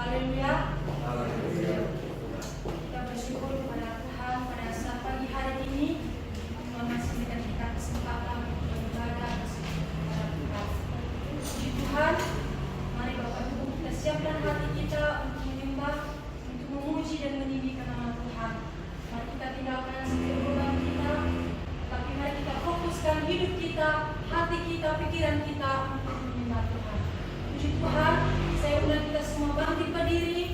Haleluya. Kita bersyukur kepada Tuhan pada saat pagi hari ini Tuhan masih memberikan kita kesempatan untuk beribadah kepada Tuhan. Puji Tuhan, mari Bapak Ibu kita siapkan hati kita untuk menyembah, untuk memuji dan meninggikan nama Tuhan. Mari kita tinggalkan setiap beban kita, tapi mari kita fokuskan hidup kita, hati kita, pikiran kita untuk menyembah Tuhan. Puji Tuhan, saya undang kita semua bangkit berdiri.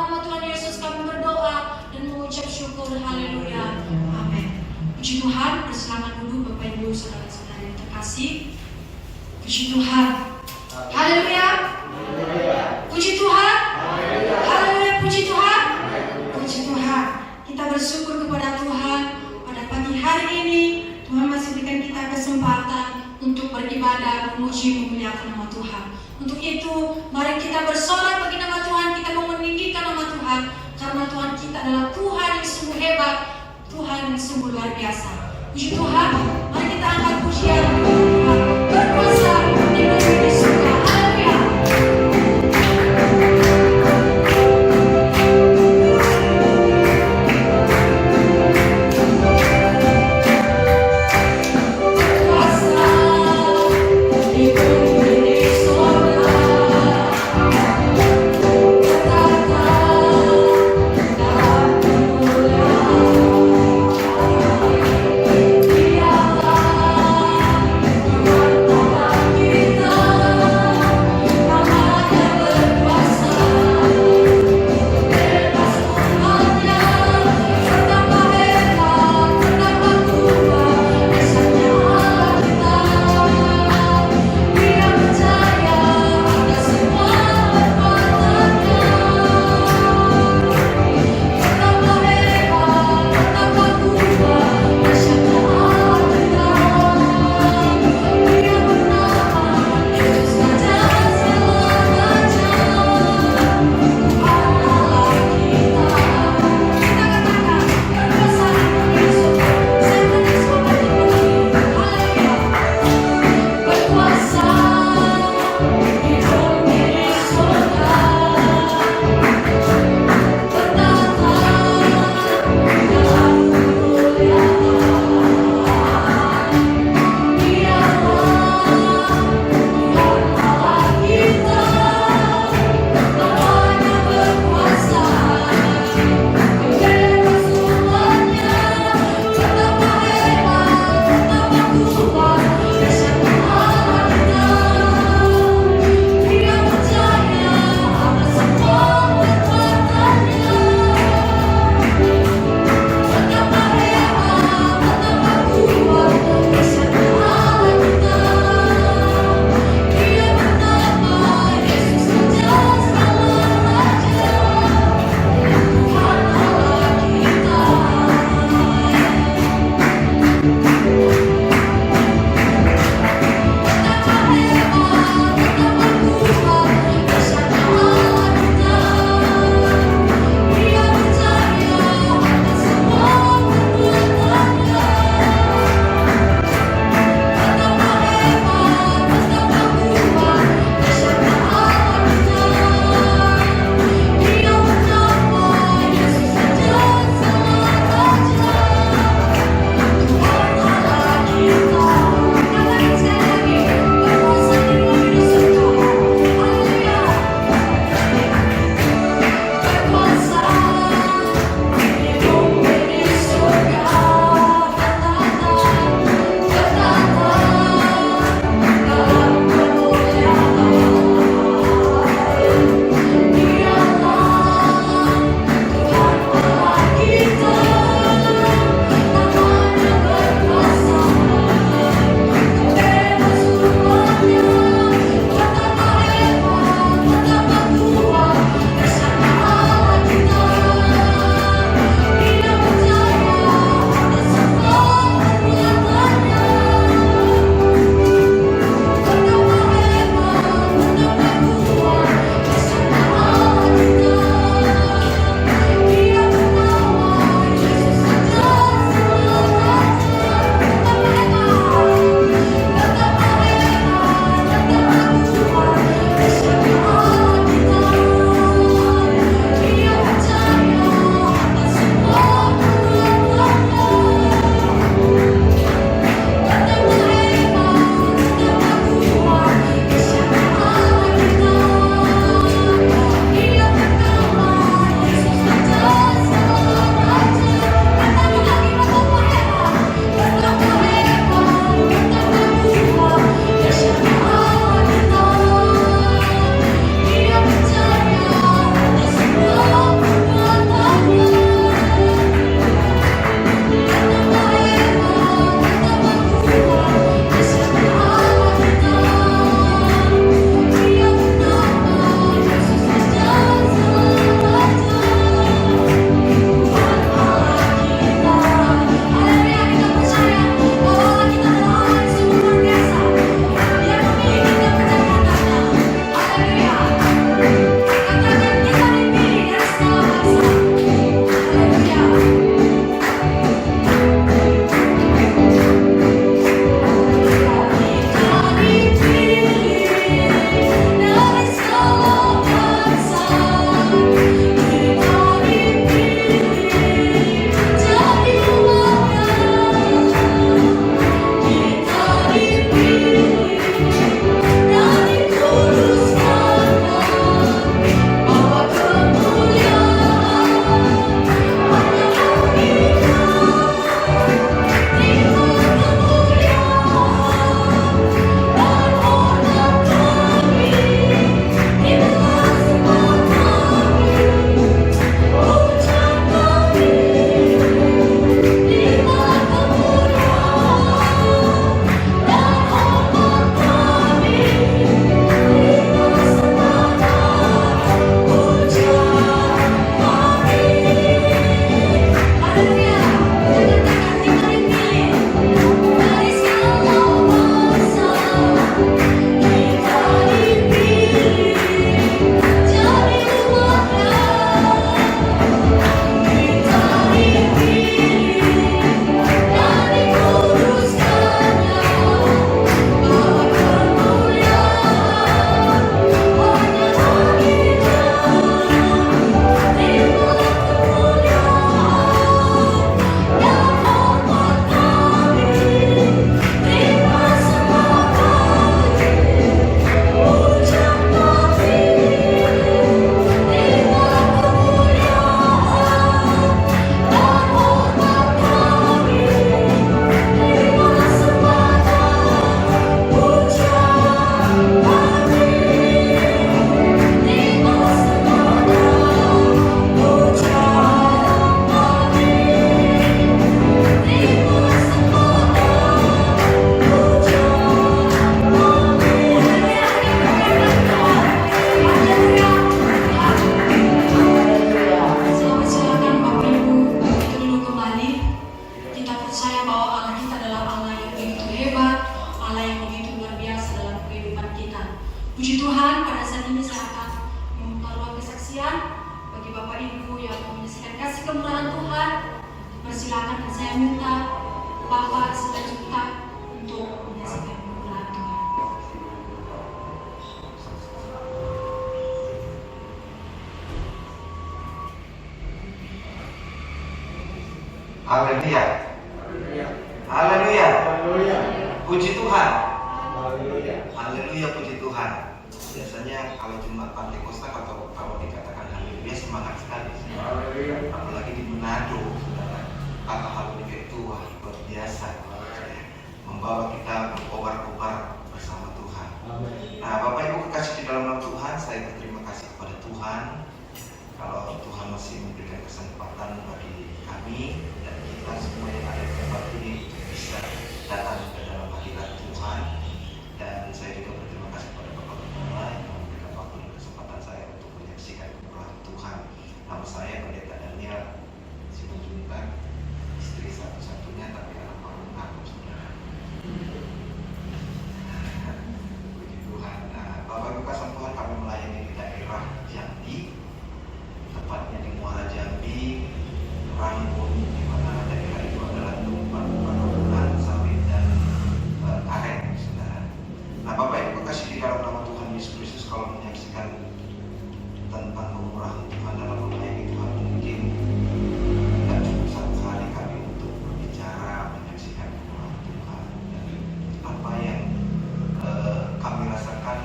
nama Tuhan Yesus kami berdoa dan mengucap syukur. Haleluya. Amin. Puji Tuhan, berselamat dulu Bapak Ibu saudara-saudara yang terkasih. Puji Tuhan. Haleluya. Puji Tuhan. Haleluya. Puji Tuhan. Puji Tuhan. Kita bersyukur kepada Tuhan pada pagi hari ini. Tuhan masih berikan kita kesempatan untuk beribadah, memuji, memuliakan nama Tuhan. Untuk itu, mari kita bersorak bagi nama Tuhan. Kita mau meninggikan nama Tuhan, karena Tuhan kita adalah Tuhan yang sungguh hebat, Tuhan yang sungguh luar biasa. Puji Tuhan. Mari kita angkat pujian Tuhan berkuasa di bumi di surga. Haleluya. Puji Tuhan, pada saat ini saya akan membuka ruang kesaksian bagi Bapak Ibu yang menyaksikan kasih kemurahan Tuhan. Persilakan dan saya minta Bapak selanjutnya untuk menyaksikan kemurahan Tuhan. Haleluya. Haleluya. Puji Tuhan. Haleluya, puji Tuhan. Biasanya kalau cuma Pantekosta atau kalau dikatakan haleluya semangat sekali. Apalagi di Manado, saudara. Kata haleluya itu wah luar biasa. Membawa kita berkobar-kobar bersama Tuhan. Nah, Bapak Ibu kekasih di dalam nama Tuhan, saya berterima kasih kepada Tuhan. Kalau Tuhan masih memberikan kesempatan bagi kami dan kita semua yang ada di tempat ini untuk bisa datang ke dalam hadirat Tuhan. Dan saya juga berterima kasih kepada Bapak Gembala yang memberikan waktu dan kesempatan saya untuk menyaksikan kemurahan Tuhan. Nama saya Pendeta Daniel Simanjuntak, istri satu-satunya tapi anak paling aku, saudara. Puji Tuhan. Nah, Bapak Ibu kasih Tuhan, kami melayani di daerah Jambi, tepatnya di Muara Jambi, Rangkun, di mana daerah itu adalah tempat perkebunan sawit dan aren, saudara. Nah, Bapak Ibu kasih di dalam nama Tuhan Yesus Kristus, kalau menyaksikan tentang kemurahan Tuhan dalam melayani Tuhan, mungkin tidak cukup satu kali kami untuk berbicara menyaksikan kemurahan Tuhan dan apa yang kami rasakan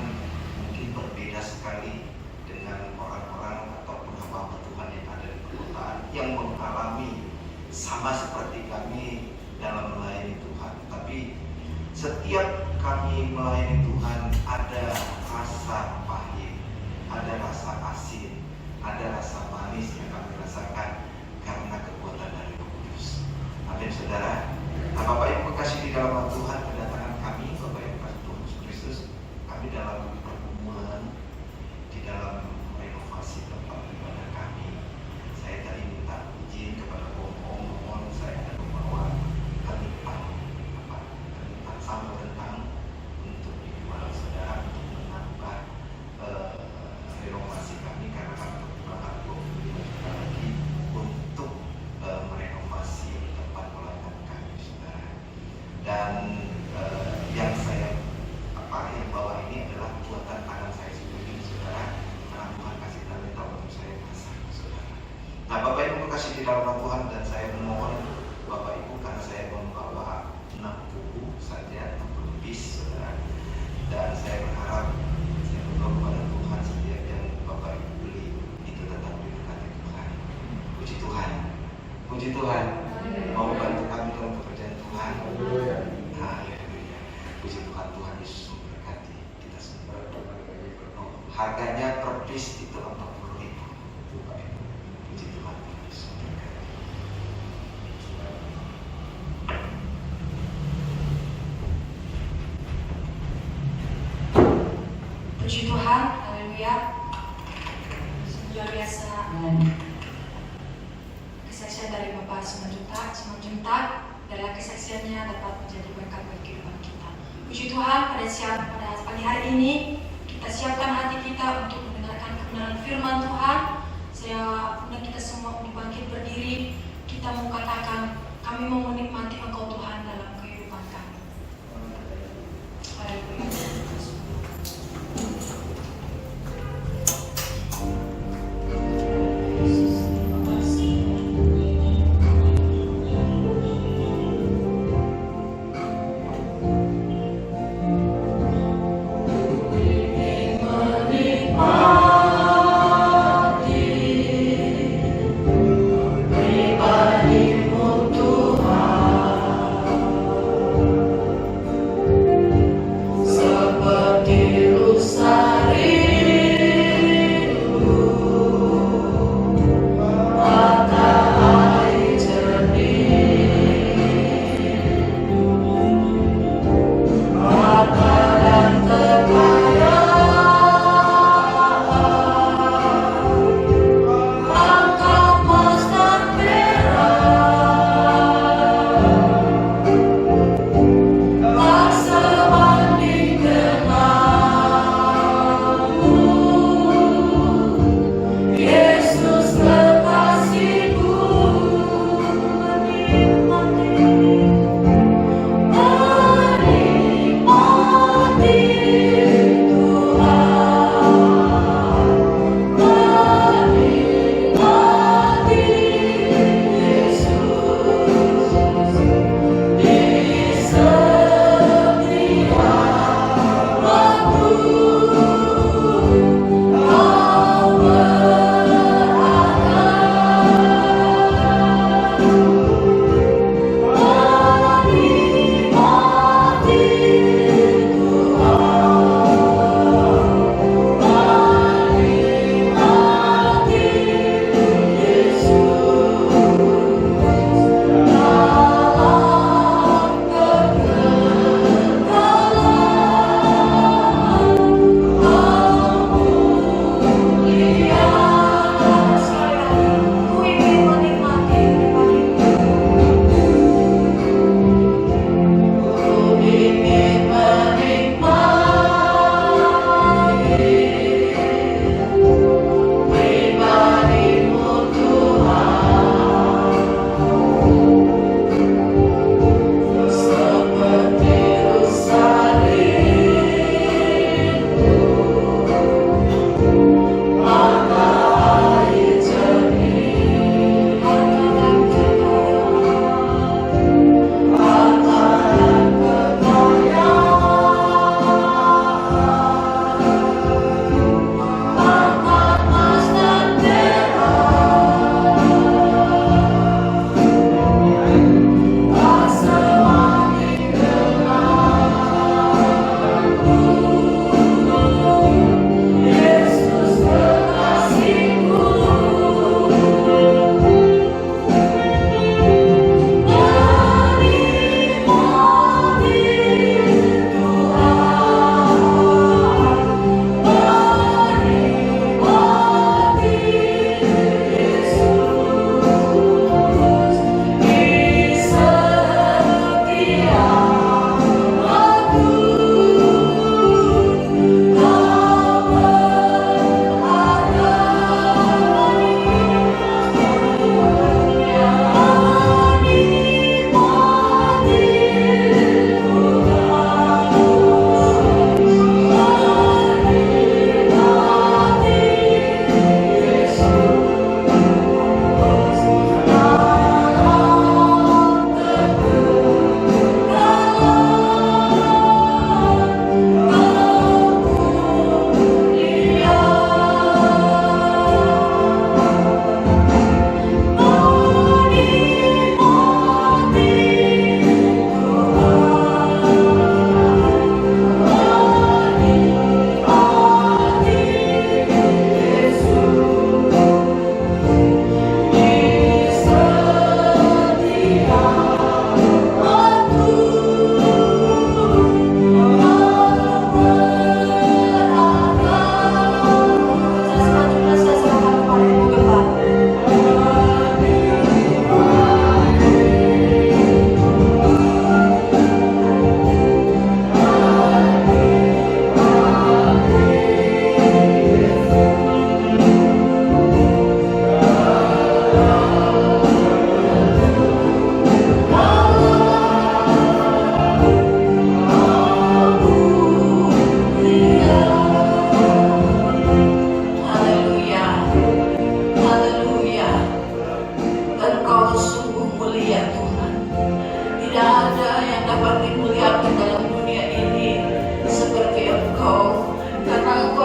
mungkin berbeda sekali dengan orang-orang ataupun hamba Tuhan yang ada di perkotaan yang mengalami sama seperti kami dalam melayani Tuhan. Tapi setiap kami melayani Tuhan ada rasa pahit, ada rasa asin, ada rasa manis yang kami rasakan karena kekuatan dari Roh Kudus. Amin, saudara. Nah, Bapak Ibu kasih di dalam Tuhan, kedatangan kami, Bapak Ibu kasih Tuhan Yesus Kristus, kami dalam pergumulan, di dalam renovasi tempat ibadah kami. Saya tadi minta izin kepada Om, mohon saya ada membawa kentang sambal kentang untuk dijual, saudara, untuk menambah renovasi kami karena kami kekurangan 25 juta lagi untuk merenovasi tempat pelayanan kami, saudara. Dan yang saya yang bawa ini adalah buatan tangan saya sendiri, saudara, karena Tuhan kasih talenta untuk saya masak, saudara. Nah, Bapak Ibu kasih di dalam Tuhan, dan saya memohon Bapak Ibu karena saya membawa 6 buku saja, 60 piece, saudara. Dan saya berharap, saya berdoa kepada Tuhan, setiap yang Bapak Ibu beli itu tetap diberkati Tuhan. Puji Tuhan. Puji Tuhan. Mau bantu kami dalam pekerjaan Tuhan. Haleluya. Puji Tuhan, Tuhan Yesus memberkati kita semua. Harganya per piece itu 40.000. Bapak Ibu. Puji Tuhan, Tuhan Yesus memberkati. Puji Tuhan, haleluya. Luar biasa kesaksian dari Bapak Simanjuntak adalah kesaksiannya dapat menjadi berkat bagi kehidupan kita. Puji Tuhan, pada pagi hari ini kita siapkan hati kita untuk mendengarkan kebenaran firman Tuhan. Saya undang kita semua untuk bangkit berdiri. Kita mau katakan, kami mau menikmati Engkau Tuhan dalam kehidupan kami. Haleluya. Pribadimu Tuhan.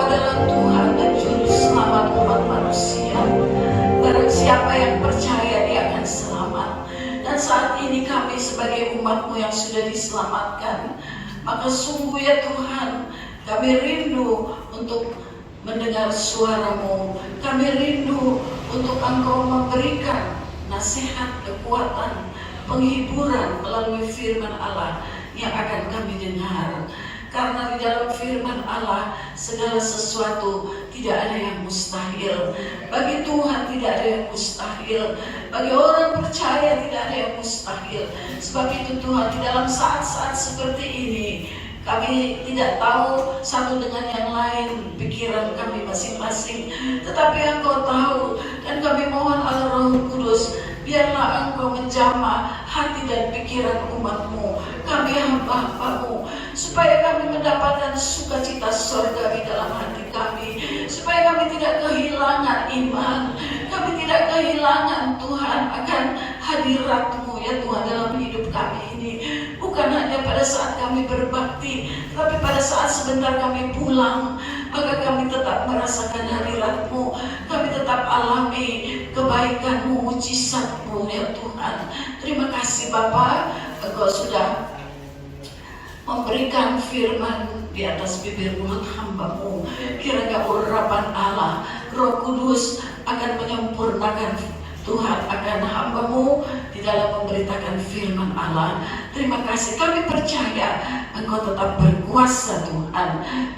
adalah Tuhan dan Juru Selamat umat manusia. Barang siapa yang percaya dia akan selamat. Dan saat ini kami sebagai umat-Mu yang sudah diselamatkan, maka sungguh ya Tuhan, kami rindu untuk mendengar suara-Mu. Kami rindu untuk Engkau memberikan nasihat, kekuatan, penghiburan melalui firman Allah yang akan kami dengar. Karena di dalam firman Allah segala sesuatu tidak ada yang mustahil. Bagi Tuhan tidak ada yang mustahil. Bagi orang percaya tidak ada yang mustahil. Sebab itu Tuhan, di dalam saat-saat seperti ini kami tidak tahu satu dengan yang lain pikiran kami masing-masing, tetapi Engkau tahu. Dan kami mohon Allah Roh Kudus, biarlah Engkau menjamah hati dan pikiran umat-Mu, kami hamba-Mu, supaya kami mendapatkan sukacita surgawi dalam hati kami, supaya kami tidak kehilangan iman, kami tidak kehilangan Tuhan akan hadirat-Mu ya Tuhan dalam hidup kami ini. Bukan hanya pada saat kami berbakti, tapi pada saat sebentar kami pulang, maka kami tetap merasakan hadirat-Mu, kami tetap alami kebaikan-Mu, mujizat-Mu ya Tuhan. Terima kasih Bapa, Engkau sudah memberikan firman di atas bibir mulut hamba-Mu. Kiranya urapan Allah, Roh Kudus akan menyempurnakan Tuhan akan hamba-Mu di dalam memberitakan firman Allah. Terima kasih, kami percaya Engkau tetap berkuasa Tuhan.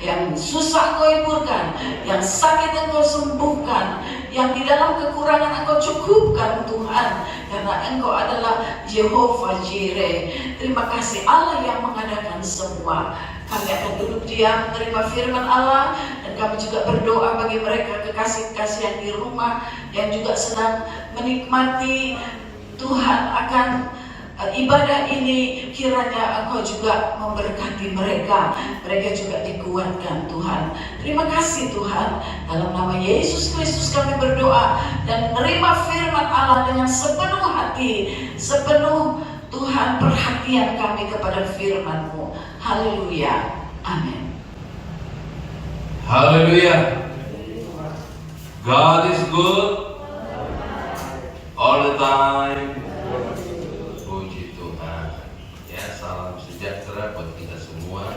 Yang susah Engkau hiburkan, yang sakit Engkau sembuhkan, yang di dalam kekurangan Engkau cukupkan Tuhan. Karena Engkau adalah Jehovah Jireh. Terima kasih Allah yang mengadakan semua. Kami akan duduk diam menerima firman Allah, dan kami juga berdoa bagi mereka kekasih-kekasih yang di rumah yang juga sedang menikmati Tuhan akan ibadah ini. Kiranya Engkau juga memberkati mereka, mereka juga dikuatkan Tuhan. Terima kasih Tuhan, dalam nama Yesus Kristus kami berdoa dan menerima firman Allah dengan sepenuh hati, sepenuh Tuhan perhatian kami kepada firman-Mu. Haleluya. Amin. Haleluya. God is good all the time. Puji Tuhan. Ya, salam sejahtera buat kita semua.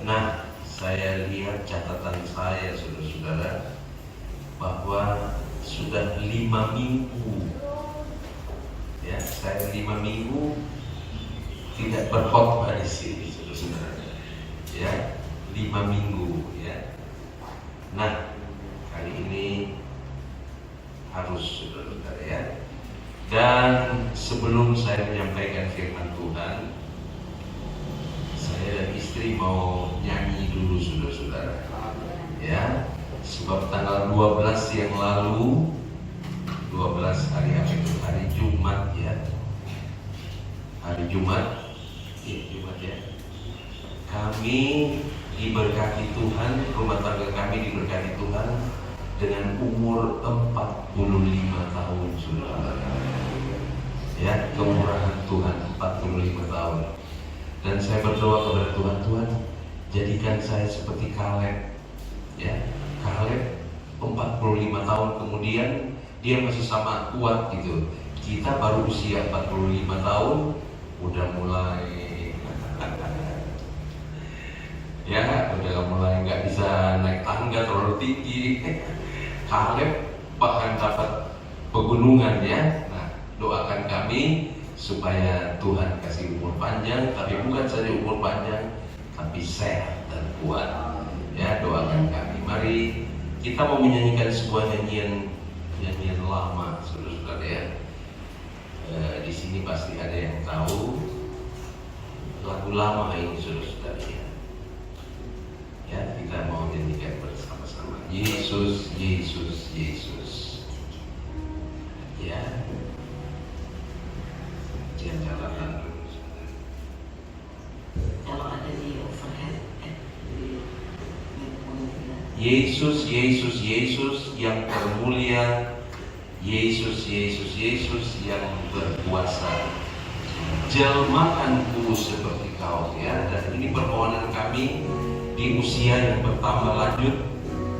Nah, saya lihat catatan saya saudara-saudara bahwa sudah 5 minggu. Ya, saya 5 minggu tidak berkhotbah di sini, saudara-saudara. Ya, 5 minggu. Ya. Nah, kali ini harus, saudara-saudara ya. Dan sebelum saya menyampaikan firman Tuhan, saya dan istri mau nyanyi dulu, saudara-saudara. Ya, sebab tanggal 12 yang lalu, 12 hari apa itu? Hari Jumat ya. Hari Jumat, Jumat ya. Kami diberkati Tuhan, rumah tangga kami diberkati Tuhan dengan umur 45 tahun, saudara. Ya, kemurahan Tuhan 45 tahun. Dan saya berdoa kepada Tuhan, Tuhan, jadikan saya seperti Kaleb. Ya, Kaleb 45 tahun kemudian dia masih sama kuat gitu. Kita baru usia 45 tahun udah mulai ya, udah mulai nggak bisa naik tangga terlalu tinggi. Kaleb bahkan dapat pegunungan ya. Nah, doakan kami supaya Tuhan kasih umur panjang, tapi bukan saja umur panjang, tapi sehat dan kuat. Ya, doakan kami. Mari kita mau menyanyikan sebuah nyanyian lama, saudara-saudara ya. Di sini pasti ada yang tahu lagu lama ini, saudara-saudara ya. Ya, kita mau nyanyikan bersama-sama. Yesus, Yesus, Yesus. Ya. Jalan-jalan dulu. Kalau ada di overhead, Yesus, Yesus, Yesus yang termulia, Yesus, Yesus, Yesus yang berkuasa. Jelmakanku seperti Kau ya. Dan ini permohonan kami di di usia yang bertambah lanjut,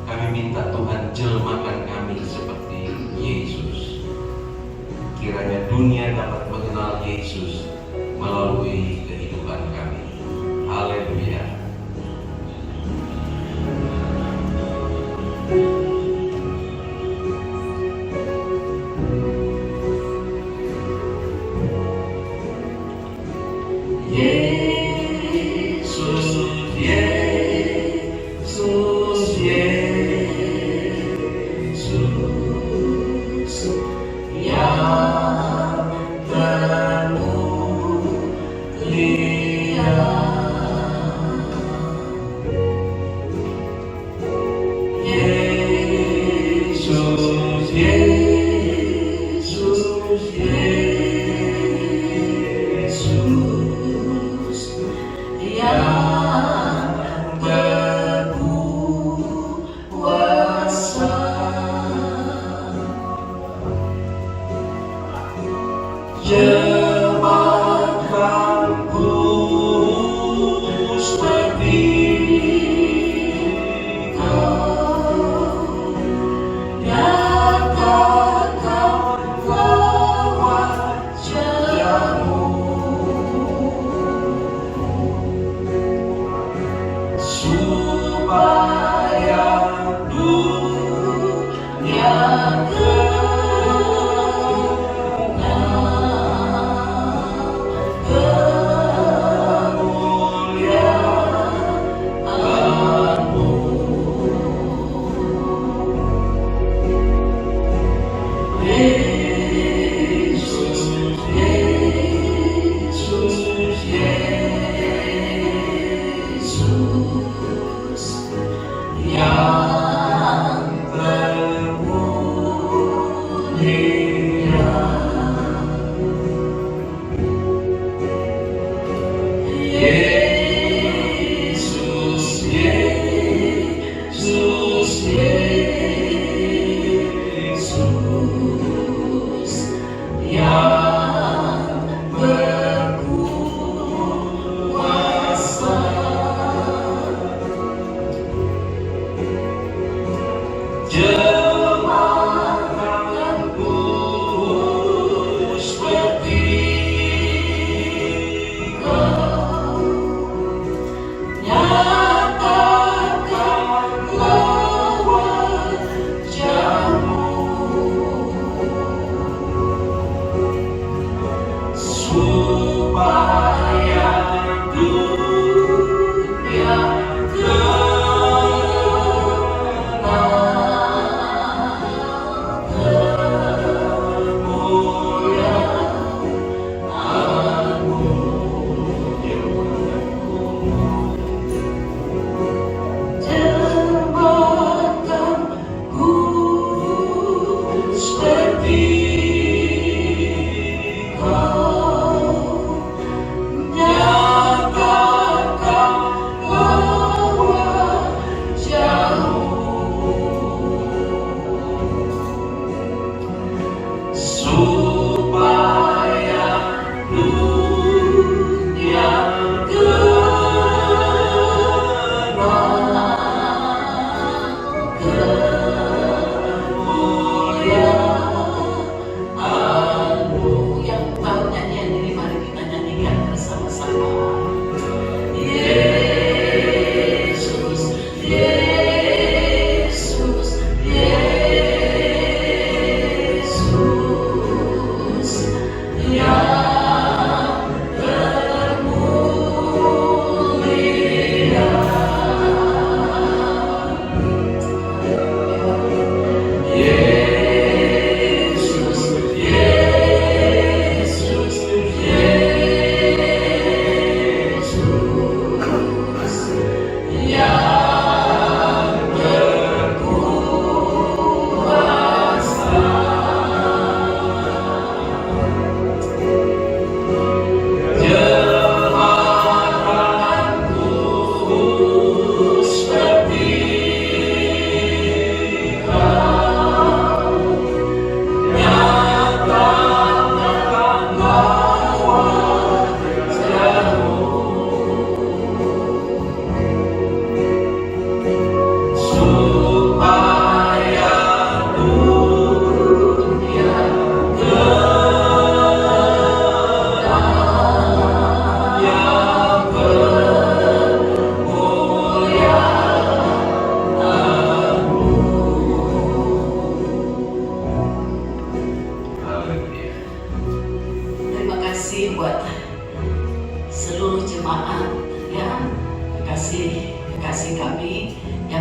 kami minta Tuhan jelmakan kami seperti Yesus. Kiranya dunia dapat mengenal Yesus melalui kehidupan kami. Haleluya.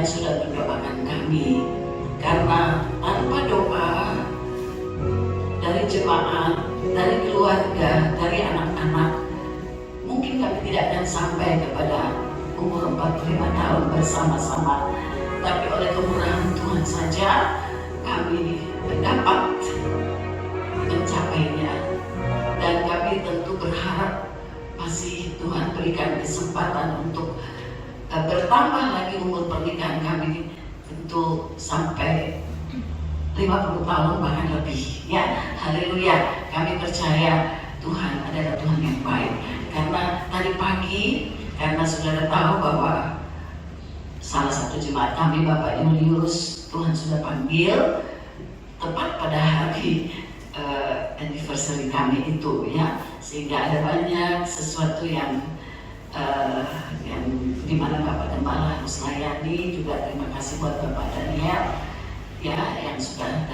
yang sudah mendoakan kami, karena tanpa doa dari jemaat, dari keluarga, dari anak-anak, mungkin kami tidak akan sampai kepada umur 45 tahun bersama-sama. Tapi oleh kemurahan Tuhan saja kami dapat mencapainya, dan kami tentu berharap masih Tuhan berikan kesempatan untuk bertambah lagi umur pernikahan kami, tentu sampai 50 tahun bahkan lebih, ya. Haleluya. Kami percaya Tuhan adalah Tuhan yang baik. Karena tadi pagi, karena saudara tahu bahwa salah satu jemaat kami, Bapak Julius, Tuhan sudah panggil tepat pada hari anniversary kami itu, ya. Sehingga ada banyak sesuatu yang dimana Bapak Gembala harus layani. Juga terima kasih buat Bapak Daniel, ya, yang sudah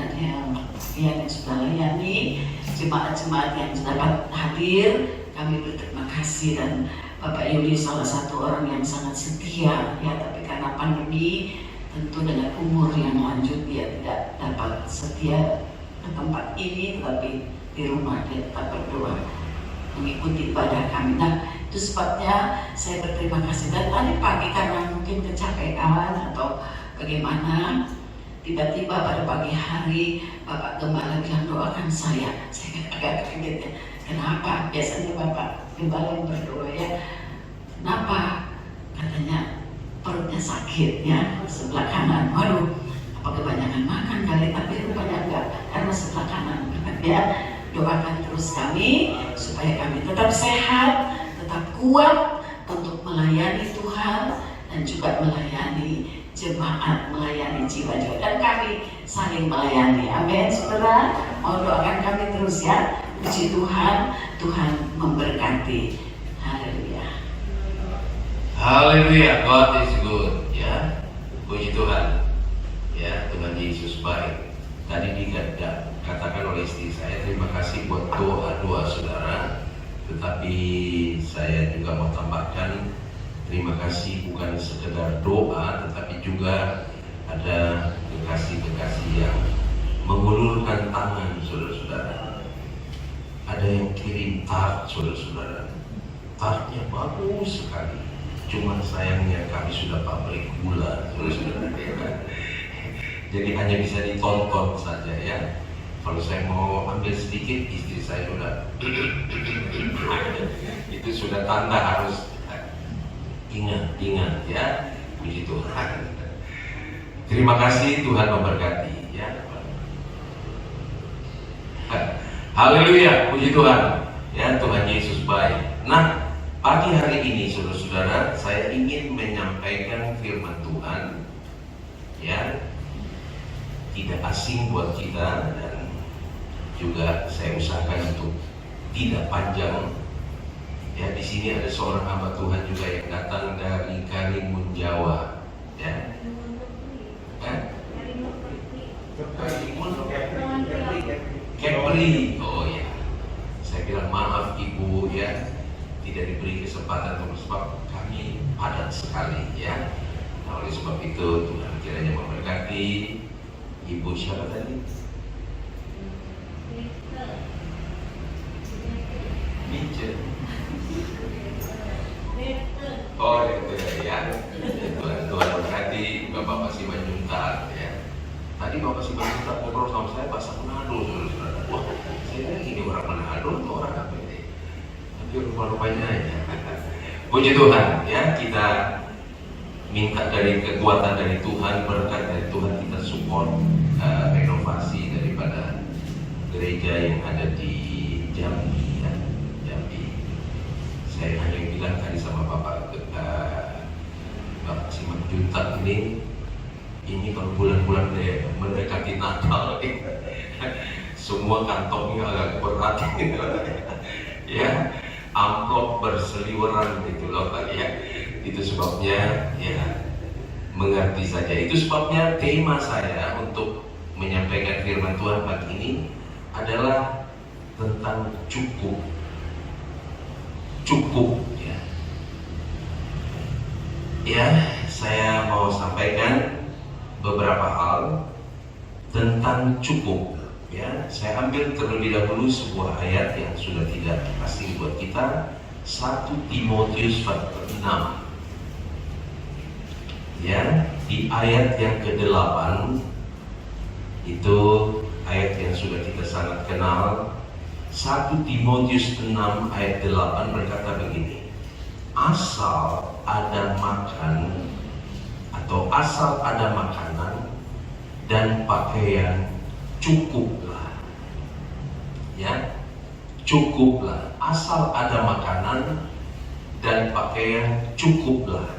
layani jemaat-jemaat yang dapat hadir. Kami berterima kasih, dan Bapak Yuli salah satu orang yang sangat setia, ya, tapi karena pandemi tentu dengan umur yang lanjut dia tidak dapat setia ke tempat ini, tetapi di rumah dia tetap berdoa mengikuti ibadah kami. Nah, itu sebabnya saya berterima kasih. Dan tadi pagi karena mungkin kecapean atau bagaimana, tiba-tiba pada pagi hari Bapak Gembala bilang doakan saya. Saya agak kaget, ya. Kenapa? Biasanya Bapak Gembala yang berdoa, ya. Kenapa? Katanya perutnya sakit, ya, sebelah kanan. Waduh, apa kebanyakan makan kali? Tapi rupanya enggak, karena sebelah kanan. Ya, doakan terus kami supaya kami tetap sehat, tetap kuat untuk melayani Tuhan dan juga melayani jemaat, melayani jiwa-jiwa, dan kami saling melayani. Amin, saudara. Mau doakan kami terus, ya. Puji Tuhan, Tuhan memberkati. Haleluya. Haleluya, God is good, ya. Puji Tuhan, ya. Tuhan Yesus baik. Tadi dikatakan oleh istri saya, terima kasih buat doa-doa saudara. Tetapi saya juga mau tambahkan, terima kasih bukan sekedar doa, tetapi juga ada kekasih-kekasih yang mengulurkan tangan, saudara-saudara. Ada yang kirim tart, saudara-saudara. Tartnya bagus sekali. Cuman sayangnya kami sudah pabrik gula, saudara-saudara. Jadi hanya bisa ditonton saja, ya. Kalau saya mau ambil sedikit, istri saya sudah itu sudah tanda harus ingat, ya. Puji Tuhan. Terima kasih, Tuhan memberkati, ya. Haleluya, puji Tuhan, ya. Tuhan Yesus baik. Nah, pagi hari ini, saudara-saudara, saya ingin menyampaikan firman Tuhan, ya. Tidak asing buat kita, dan juga saya usahakan untuk tidak panjang. Ya, di sini ada seorang hamba Tuhan juga yang datang dari Karimun Jawa, ya. Karimun Kepri. Oh ya, saya bilang maaf Ibu, ya, tidak diberi kesempatan untuk sebab kami padat sekali, ya. Nah, oleh sebab itu Tuhan kiranya memberkati. Ibu siapa tadi? Mice. Oh itu ya. Tuhan berkati. Bapak masih Manjuntak, ya. Tadi Bapak si Manjuntak ngobrol sama saya bahasa Manado, saudara-saudara. Wah, saya bilang ini orang Manado atau orang apa ini? Tapi rupa-rupanya, ya. Puji Tuhan, ya. Kita minta dari kekuatan dari Tuhan, berkat dari Tuhan, kita support renovasi daripada gereja yang ada di Jambi, ya. Jambi. Saya hanya bilang tadi sama Bapak Simak Juntak ini kalau bulan-bulan mendekati Natal, semua kantongnya agak berat, ya. Amplop berseliweran gitu loh, ya. Itu sebabnya, ya, mengerti saja. Itu sebabnya tema saya untuk menyampaikan firman Tuhan pagi ini adalah tentang cukup, ya. Ya, saya mau sampaikan beberapa hal tentang cukup. Ya, saya ambil terlebih dahulu sebuah ayat yang sudah tidak asing buat kita, 1 Timotius 4:6. Ya, di ayat yang ke-8 itu ayat yang sudah kita sangat kenal. 1 Timotius 6 ayat 8 berkata begini, asal ada makan atau asal ada makanan dan pakaian, cukuplah. Ya, cukuplah. Asal ada makanan dan pakaian, cukuplah.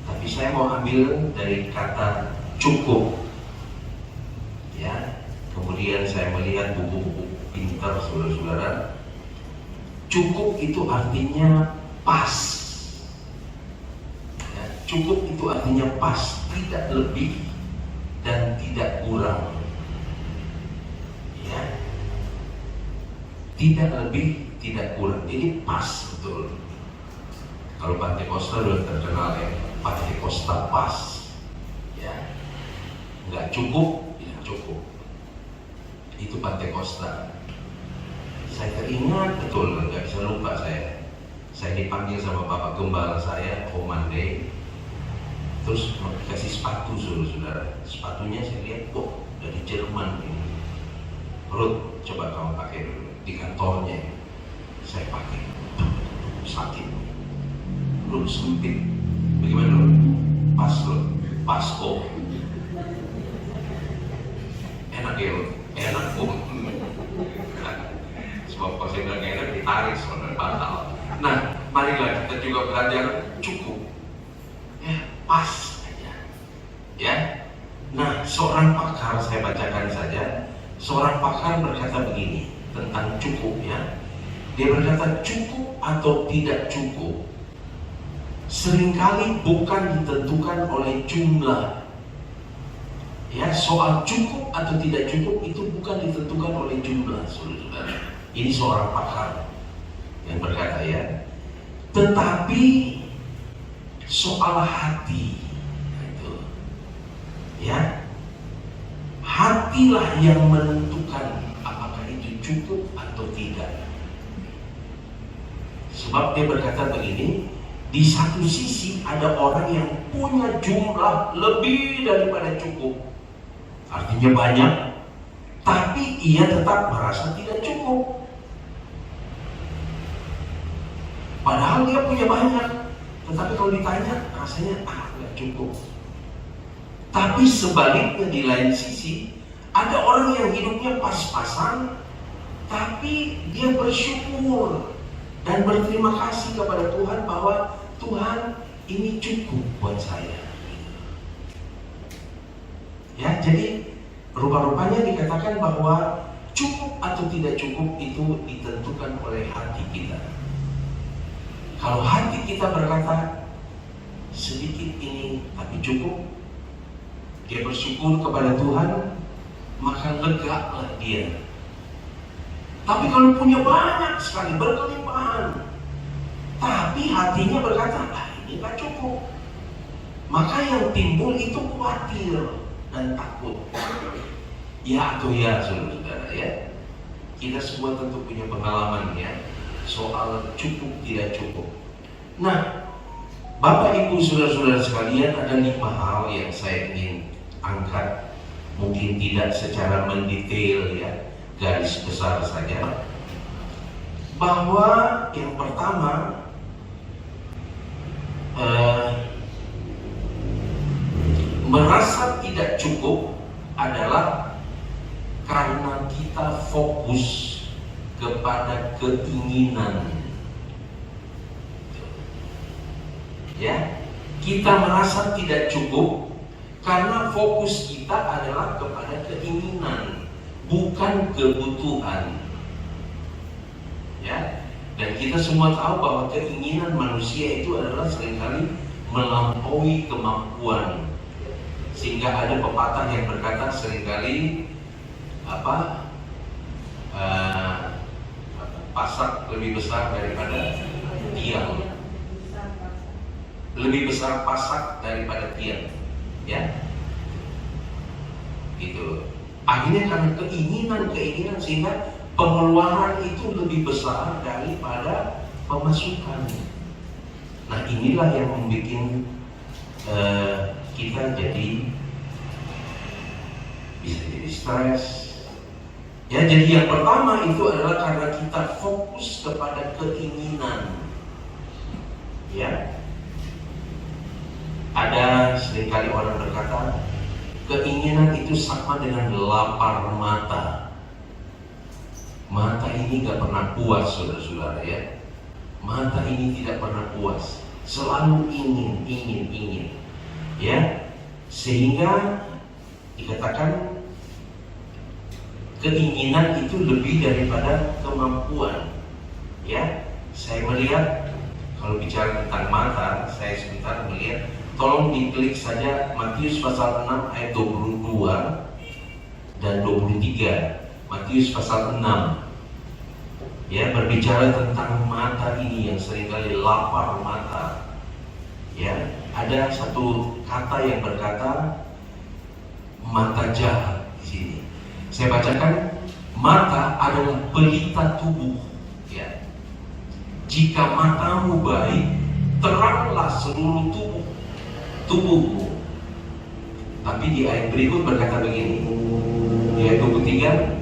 Tapi saya mau ambil dari kata cukup. Ya, kemudian saya melihat buku-buku pintar, saudara-saudara. Cukup itu artinya pas. Ya, cukup itu artinya pas, tidak lebih dan tidak kurang. Ya, tidak lebih, tidak kurang. Jadi pas betul. Kalau Pantekosta sudah terkenal ya, Pantekosta pas. Ya, nggak cukup, ya cukup. Itu Pantekosta. Saya teringat betul, nggak bisa lupa saya. Saya dipanggil sama Bapak Gembala saya, Om Mande. Terus mau dikasih sepatu, saudara-saudara. Sepatunya saya lihat, oh dari Jerman ini. Ruth, coba kamu pakai dulu di kantornya. Saya pakai, sakit. Ruth sempit. Bagaimana Ruth? Pas Ruth, pas kok. Enak ya Ruth, enak kok. Sebab kalau saya bilang enak ditarik, saudara, batal. Nah, marilah kita juga belajar cukup. Ya, pas saja. Ya. Nah, seorang pakar, saya bacakan saja. Seorang pakar berkata begini tentang cukup, ya. Dia berkata cukup atau tidak cukup seringkali bukan ditentukan oleh jumlah. Ya, soal cukup atau tidak cukup itu bukan ditentukan oleh jumlah, saudara-saudara. Ini seorang pakar yang berkata, ya. Tetapi soal hati, itu, ya, hatilah yang menentukan apakah itu cukup atau tidak. Sebab dia berkata begini, di satu sisi ada orang yang punya jumlah lebih daripada cukup, artinya banyak, tapi ia tetap merasa tidak cukup. Padahal dia punya banyak, tetapi kalau ditanya rasanya nggak cukup. Tapi sebaliknya di lain sisi ada orang yang hidupnya pas-pasan, tapi dia bersyukur dan berterima kasih kepada Tuhan bahwa Tuhan ini cukup buat saya. Ya, jadi rupa-rupanya dikatakan bahwa cukup atau tidak cukup itu ditentukan oleh hati kita. Kalau hati kita berkata sedikit ini tapi cukup, dia bersyukur kepada Tuhan, maka legalah dia. Tapi kalau punya banyak sekali, berkelimpahan, tapi hatinya berkata, ini gak cukup, maka yang timbul itu khawatir dan takut. Ya atau ya, saudara-saudara, ya. Kita semua tentu punya pengalaman, ya, soal cukup tidak cukup. Nah, Bapak Ibu saudara-saudara sekalian, ada 5 hal yang saya ingin angkat, mungkin tidak secara mendetail, ya, garis besar saja. Bahwa yang pertama, merasa tidak cukup adalah karena kita fokus kepada keinginan. Ya, kita merasa tidak cukup karena fokus kita adalah kepada keinginan, bukan kebutuhan. Ya, dan kita semua tahu bahwa keinginan manusia itu adalah seringkali melampaui kemampuan. Sehingga ada pepatah yang berkata seringkali pasak lebih besar daripada tiang. lebih besar pasak daripada tiang, ya. Gitu. Akhirnya karena keinginan sehingga pengeluaran itu lebih besar daripada pemasukan. Nah, inilah yang membuat kita bisa jadi stres. Ya, jadi yang pertama itu adalah karena kita fokus kepada keinginan. Ya, ada seringkali orang berkata keinginan itu sama dengan lapar mata. Mata ini gak pernah puas, saudara-saudara, ya. Mata ini tidak pernah puas, selalu ingin, ya. Sehingga dikatakan keinginan itu lebih daripada kemampuan, ya. Saya melihat, kalau bicara tentang mata, saya sebentar melihat, tolong diklik saja Matius pasal 6 ayat 22 dan 23. Matius pasal 6, ya, berbicara tentang mata ini yang seringkali lapar mata. Ya, ada satu kata yang berkata mata jahat di sini. Saya bacakan, mata adalah pelita tubuh. Ya, jika matamu baik, teranglah seluruh tubuhmu. Tapi di ayat berikut berkata begini, di ayat 23,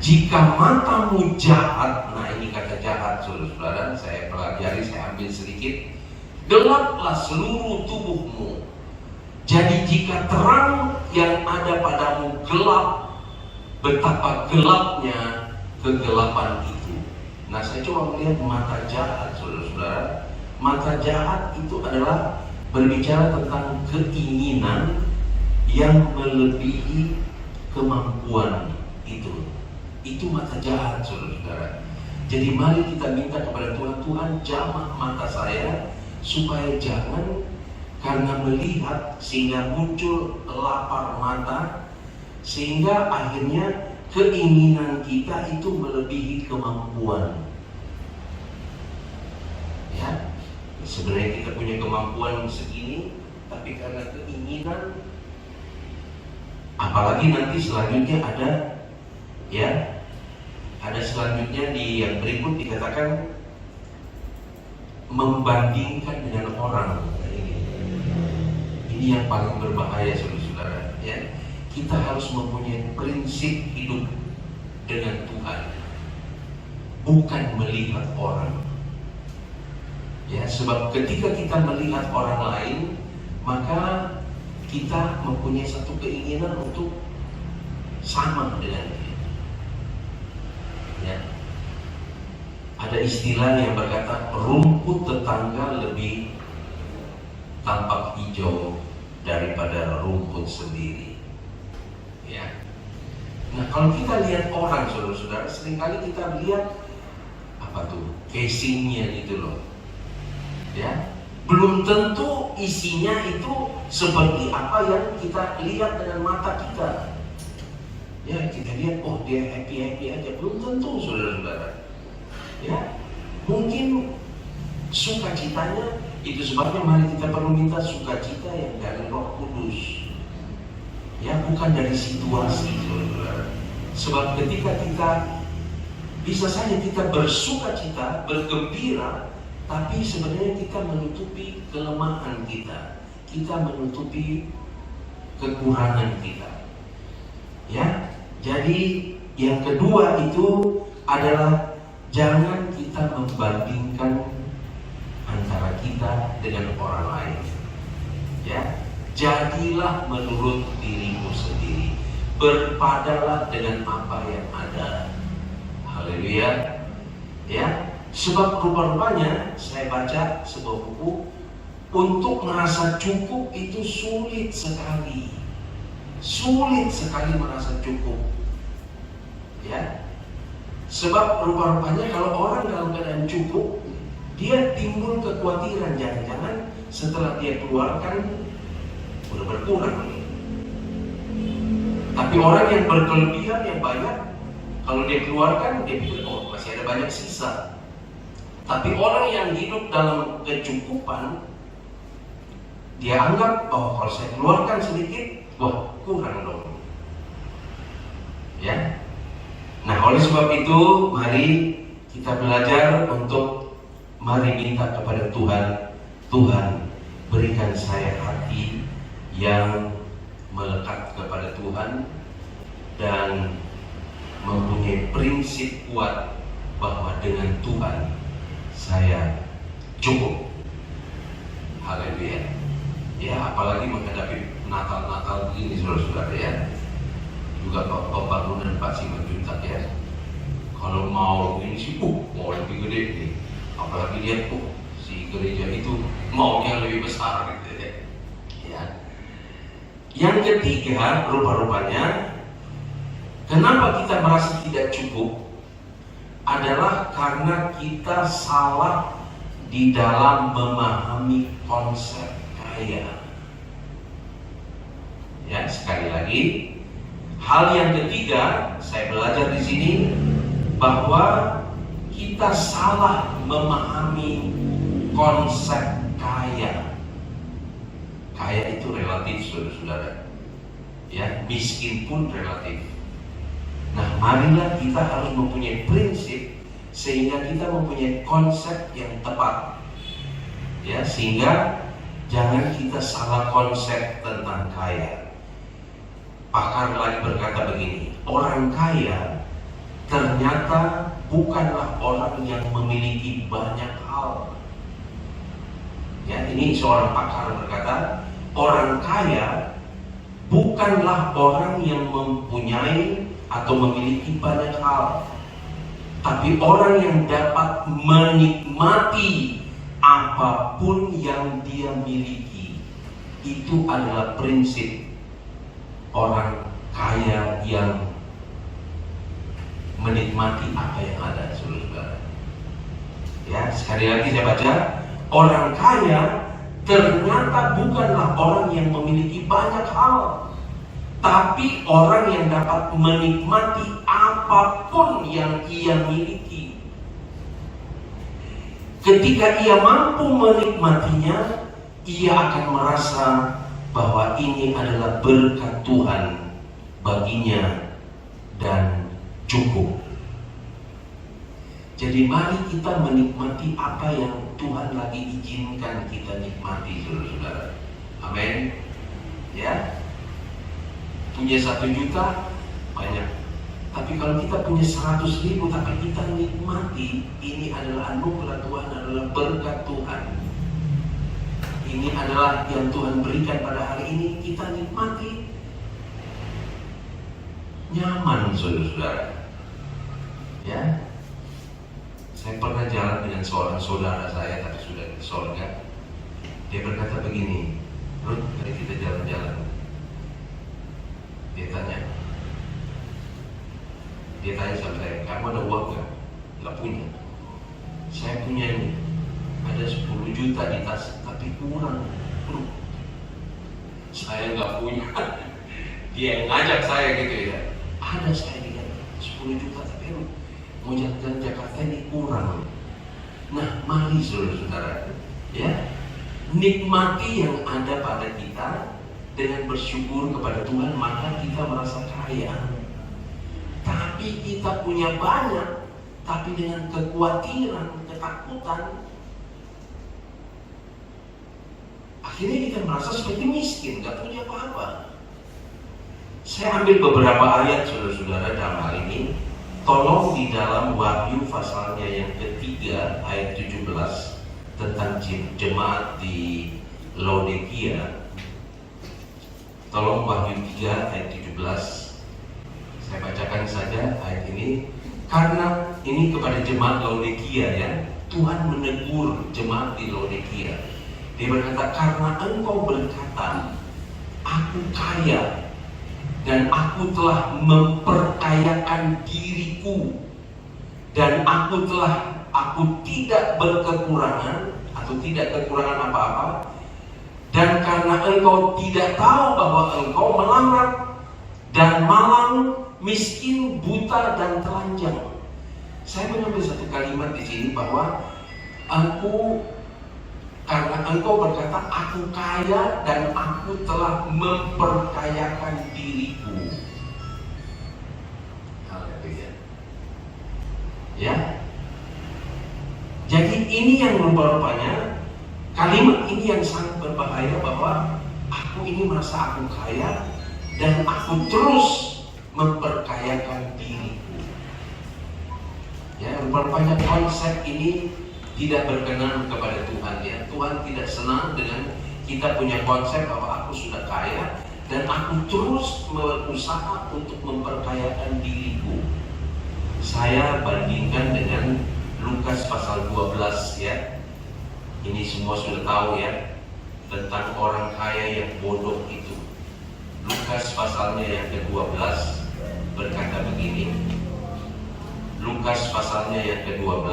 jika matamu jahat, nah ini kata jahat, saudara-saudara, saya pelajari, saya ambil sedikit, gelaplah seluruh tubuhmu. Jadi jika terang yang ada padamu gelap, betapa gelapnya kegelapan itu. Nah, saya coba melihat mata jahat, saudara-saudara. Mata jahat itu adalah berbicara tentang keinginan yang melebihi kemampuan itu. Itu mata jahat, saudara-saudara. Jadi mari kita minta kepada Tuhan, Tuhan jamah mata saya supaya jangan karena melihat sehingga muncul lapar mata, sehingga akhirnya keinginan kita itu melebihi kemampuan. Ya, sebenarnya kita punya kemampuan segini, tapi karena keinginan, apalagi nanti selanjutnya ada selanjutnya di yang berikut dikatakan membandingkan dengan orang. Ini yang paling berbahaya, saudara-saudara. Ya, kita harus mempunyai prinsip hidup dengan Tuhan, bukan melihat orang. Ya, sebab ketika kita melihat orang lain, maka kita mempunyai satu keinginan untuk sama dengan dia. Ya. Ada istilah yang berkata rumput tetangga lebih tampak hijau daripada rumput sendiri. Ya. Nah, kalau kita lihat orang, saudara-saudara, seringkali kita lihat casingnya gitu loh. Ya, belum tentu isinya itu seperti apa yang kita lihat dengan mata kita. Ya, kita lihat, oh dia happy aja, belum tentu, saudara-saudara. Ya, mungkin sukacitanya, itu sebabnya mari kita perlu minta sukacita yang dari Roh Kudus. Ya, bukan dari situasi, saudara-saudara. Sebab ketika kita bisa saja kita bersukacita, bergembira, tapi sebenarnya kita menutupi kelemahan kita menutupi kekurangan kita. Ya, jadi yang kedua itu adalah jangan kita membandingkan antara kita dengan orang lain. Ya, jadilah menurut dirimu sendiri. Berpadalah dengan apa yang ada. Haleluya. Ya, sebab rupa-rupanya saya baca sebuah buku, untuk merasa cukup itu sulit sekali. Sulit sekali merasa cukup. Ya. Sebab rupa-rupanya kalau orang dalam keadaan cukup, dia timbul kekhawatiran, jangan-jangan setelah dia keluarkan udah berkurang nih. Tapi orang yang berkelebihan, yang banyak, kalau dia keluarkan dia pikir, oh masih ada banyak sisa. Tapi orang yang hidup dalam kecukupan, dia anggap, oh kalau saya keluarkan sedikit, wah kurang dong. Ya. Nah, oleh sebab itu, mari kita belajar untuk mari minta kepada Tuhan, Tuhan berikan saya hati yang melekat kepada Tuhan dan mempunyai prinsip kuat bahwa dengan Tuhan saya cukup. Haleluya. Ya, apalagi menghadapi Natal begini, saudara-saudara ya. Juga bangunan Pak Simanjuntak ya. Kalau mau ini sih, mau lebih gede nih. Apalagi lihat si gereja itu maunya lebih besar gitu ya. Ya. Yang ketiga, rupa-rupanya, kenapa kita merasa tidak cukup adalah karena kita salah di dalam memahami konsep kaya. Ya, sekali lagi, hal yang ketiga saya belajar di sini bahwa kita salah memahami konsep kaya. Kaya itu relatif, saudara-saudara. Ya, miskin pun relatif. Nah, marilah kita harus mempunyai prinsip sehingga kita mempunyai konsep yang tepat. Ya, sehingga jangan kita salah konsep tentang kaya. Pakar lagi berkata begini, orang kaya ternyata bukanlah orang yang memiliki banyak hal. Ya, ini seorang pakar berkata, orang kaya bukanlah orang yang mempunyai atau memiliki banyak hal, tapi orang yang dapat menikmati apapun yang dia miliki. Itu adalah prinsip orang kaya yang menikmati apa yang ada, saudara-saudara. Ya, sekali lagi saya baca, orang kaya ternyata bukanlah orang yang memiliki banyak hal, tapi orang yang dapat menikmati apapun yang ia miliki. Ketika ia mampu menikmatinya, ia akan merasa bahwa ini adalah berkat Tuhan baginya dan cukup. Jadi mari kita menikmati apa yang Tuhan lagi izinkan kita nikmati, saudara-saudara. Amin. Ya. Punya 1 juta banyak, tapi kalau kita punya 100.000 tapi kita nikmati, ini adalah anugerah Tuhan, adalah berkat Tuhan. Ini adalah yang Tuhan berikan pada hari ini, kita nikmati, nyaman, saudara-saudara. Ya, saya pernah jalan dengan seorang saudara saya, tapi sudah di sorga. Dia berkata begini, Ruth, mari kita jalan-jalan. Dia tanya sama saya, kamu ada uang nggak? Nggak punya. Saya punya ini, ada 10 juta di tas, tapi kurang. Saya nggak punya. Dia yang ngajak saya gitu ya. Ada saya dengan 10 juta, tapi mau jalan-jalan Jakarta ini kurang. Nah, mari saudara-saudara, ya, nikmati yang ada pada kita. Dengan bersyukur kepada Tuhan, maka kita merasa kaya. Tapi kita punya banyak, tapi dengan kekhawatiran, ketakutan, akhirnya kita merasa seperti miskin, gak punya apa-apa. Saya ambil beberapa ayat, saudara-saudara, dalam hal ini. Tolong di dalam Wahyu pasalnya yang ketiga, ayat 17, tentang jemaat di Laodikia. Tolong Wahyu 3 ayat 17. Saya bacakan saja ayat ini. Karena ini kepada jemaat Laodikia ya. Tuhan menegur jemaat di Laodikia. Dia berkata, karena engkau berkata, aku kaya dan aku telah memperkayakan diriku, dan aku tidak berkekurangan atau tidak kekurangan apa-apa. Dan karena engkau tidak tahu bahwa engkau melarat dan malang, miskin, buta dan telanjang. Saya mengambil satu kalimat di sini bahwa karena engkau berkata, aku kaya dan aku telah memperkayakan diriku. Haleluya. Ya. Jadi ini yang rupa-rupanya, kalimat ini yang sangat berbahaya, bahwa aku ini merasa aku kaya dan aku terus memperkayakan diriku. Ya, rupa-rupanya konsep ini tidak berkenan kepada Tuhan. Ya, Tuhan tidak senang dengan kita punya konsep bahwa aku sudah kaya dan aku terus berusaha untuk memperkayakan diriku. Saya bandingkan dengan Lukas pasal 12 ya. Ini semua sudah tahu ya, tentang orang kaya yang bodoh itu. Lukas pasalnya yang ke-12 berkata begini. Lukas pasalnya yang ke-12,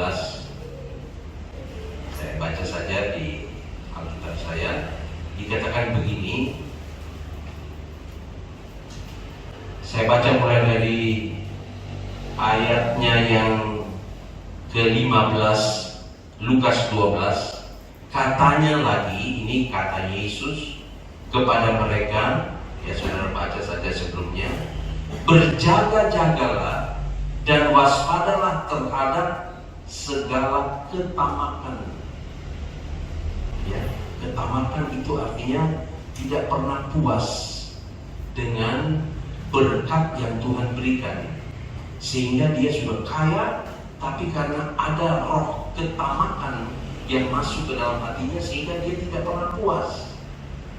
saya baca saja di Alkitab saya, dikatakan begini. Saya baca mulai dari ayatnya yang ke-15, Lukas 12. Katanya lagi, ini kata Yesus kepada mereka, ya saudara baca saja sebelumnya, berjaga-jagalah dan waspadalah terhadap segala ketamakan. Ya, ketamakan itu artinya tidak pernah puas dengan berkat yang Tuhan berikan, sehingga dia sudah kaya, tapi karena ada roh ketamakan yang masuk ke dalam hatinya, sehingga dia tidak pernah puas,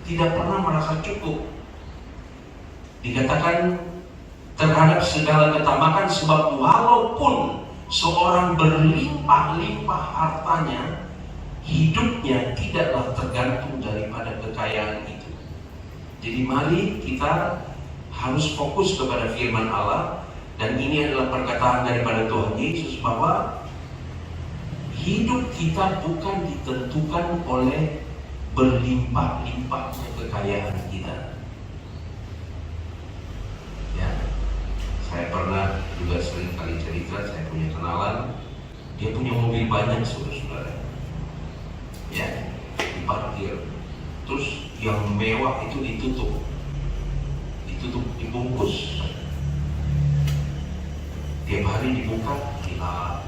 tidak pernah merasa cukup. Dikatakan terhadap segala ketamakan, sebab walaupun seorang berlimpah-limpah hartanya, hidupnya tidaklah tergantung daripada kekayaan itu. Jadi mari kita harus fokus kepada firman Allah, dan ini adalah perkataan daripada Tuhan Yesus bahwa hidup kita bukan ditentukan oleh berlimpah-limpahnya kekayaan kita. Ya, saya pernah juga sering kali cerita, saya punya kenalan, dia punya mobil banyak saudara-saudara. Ya, diparkir, terus yang mewah itu ditutup, dibungkus. Tiap hari dibuka, dilap,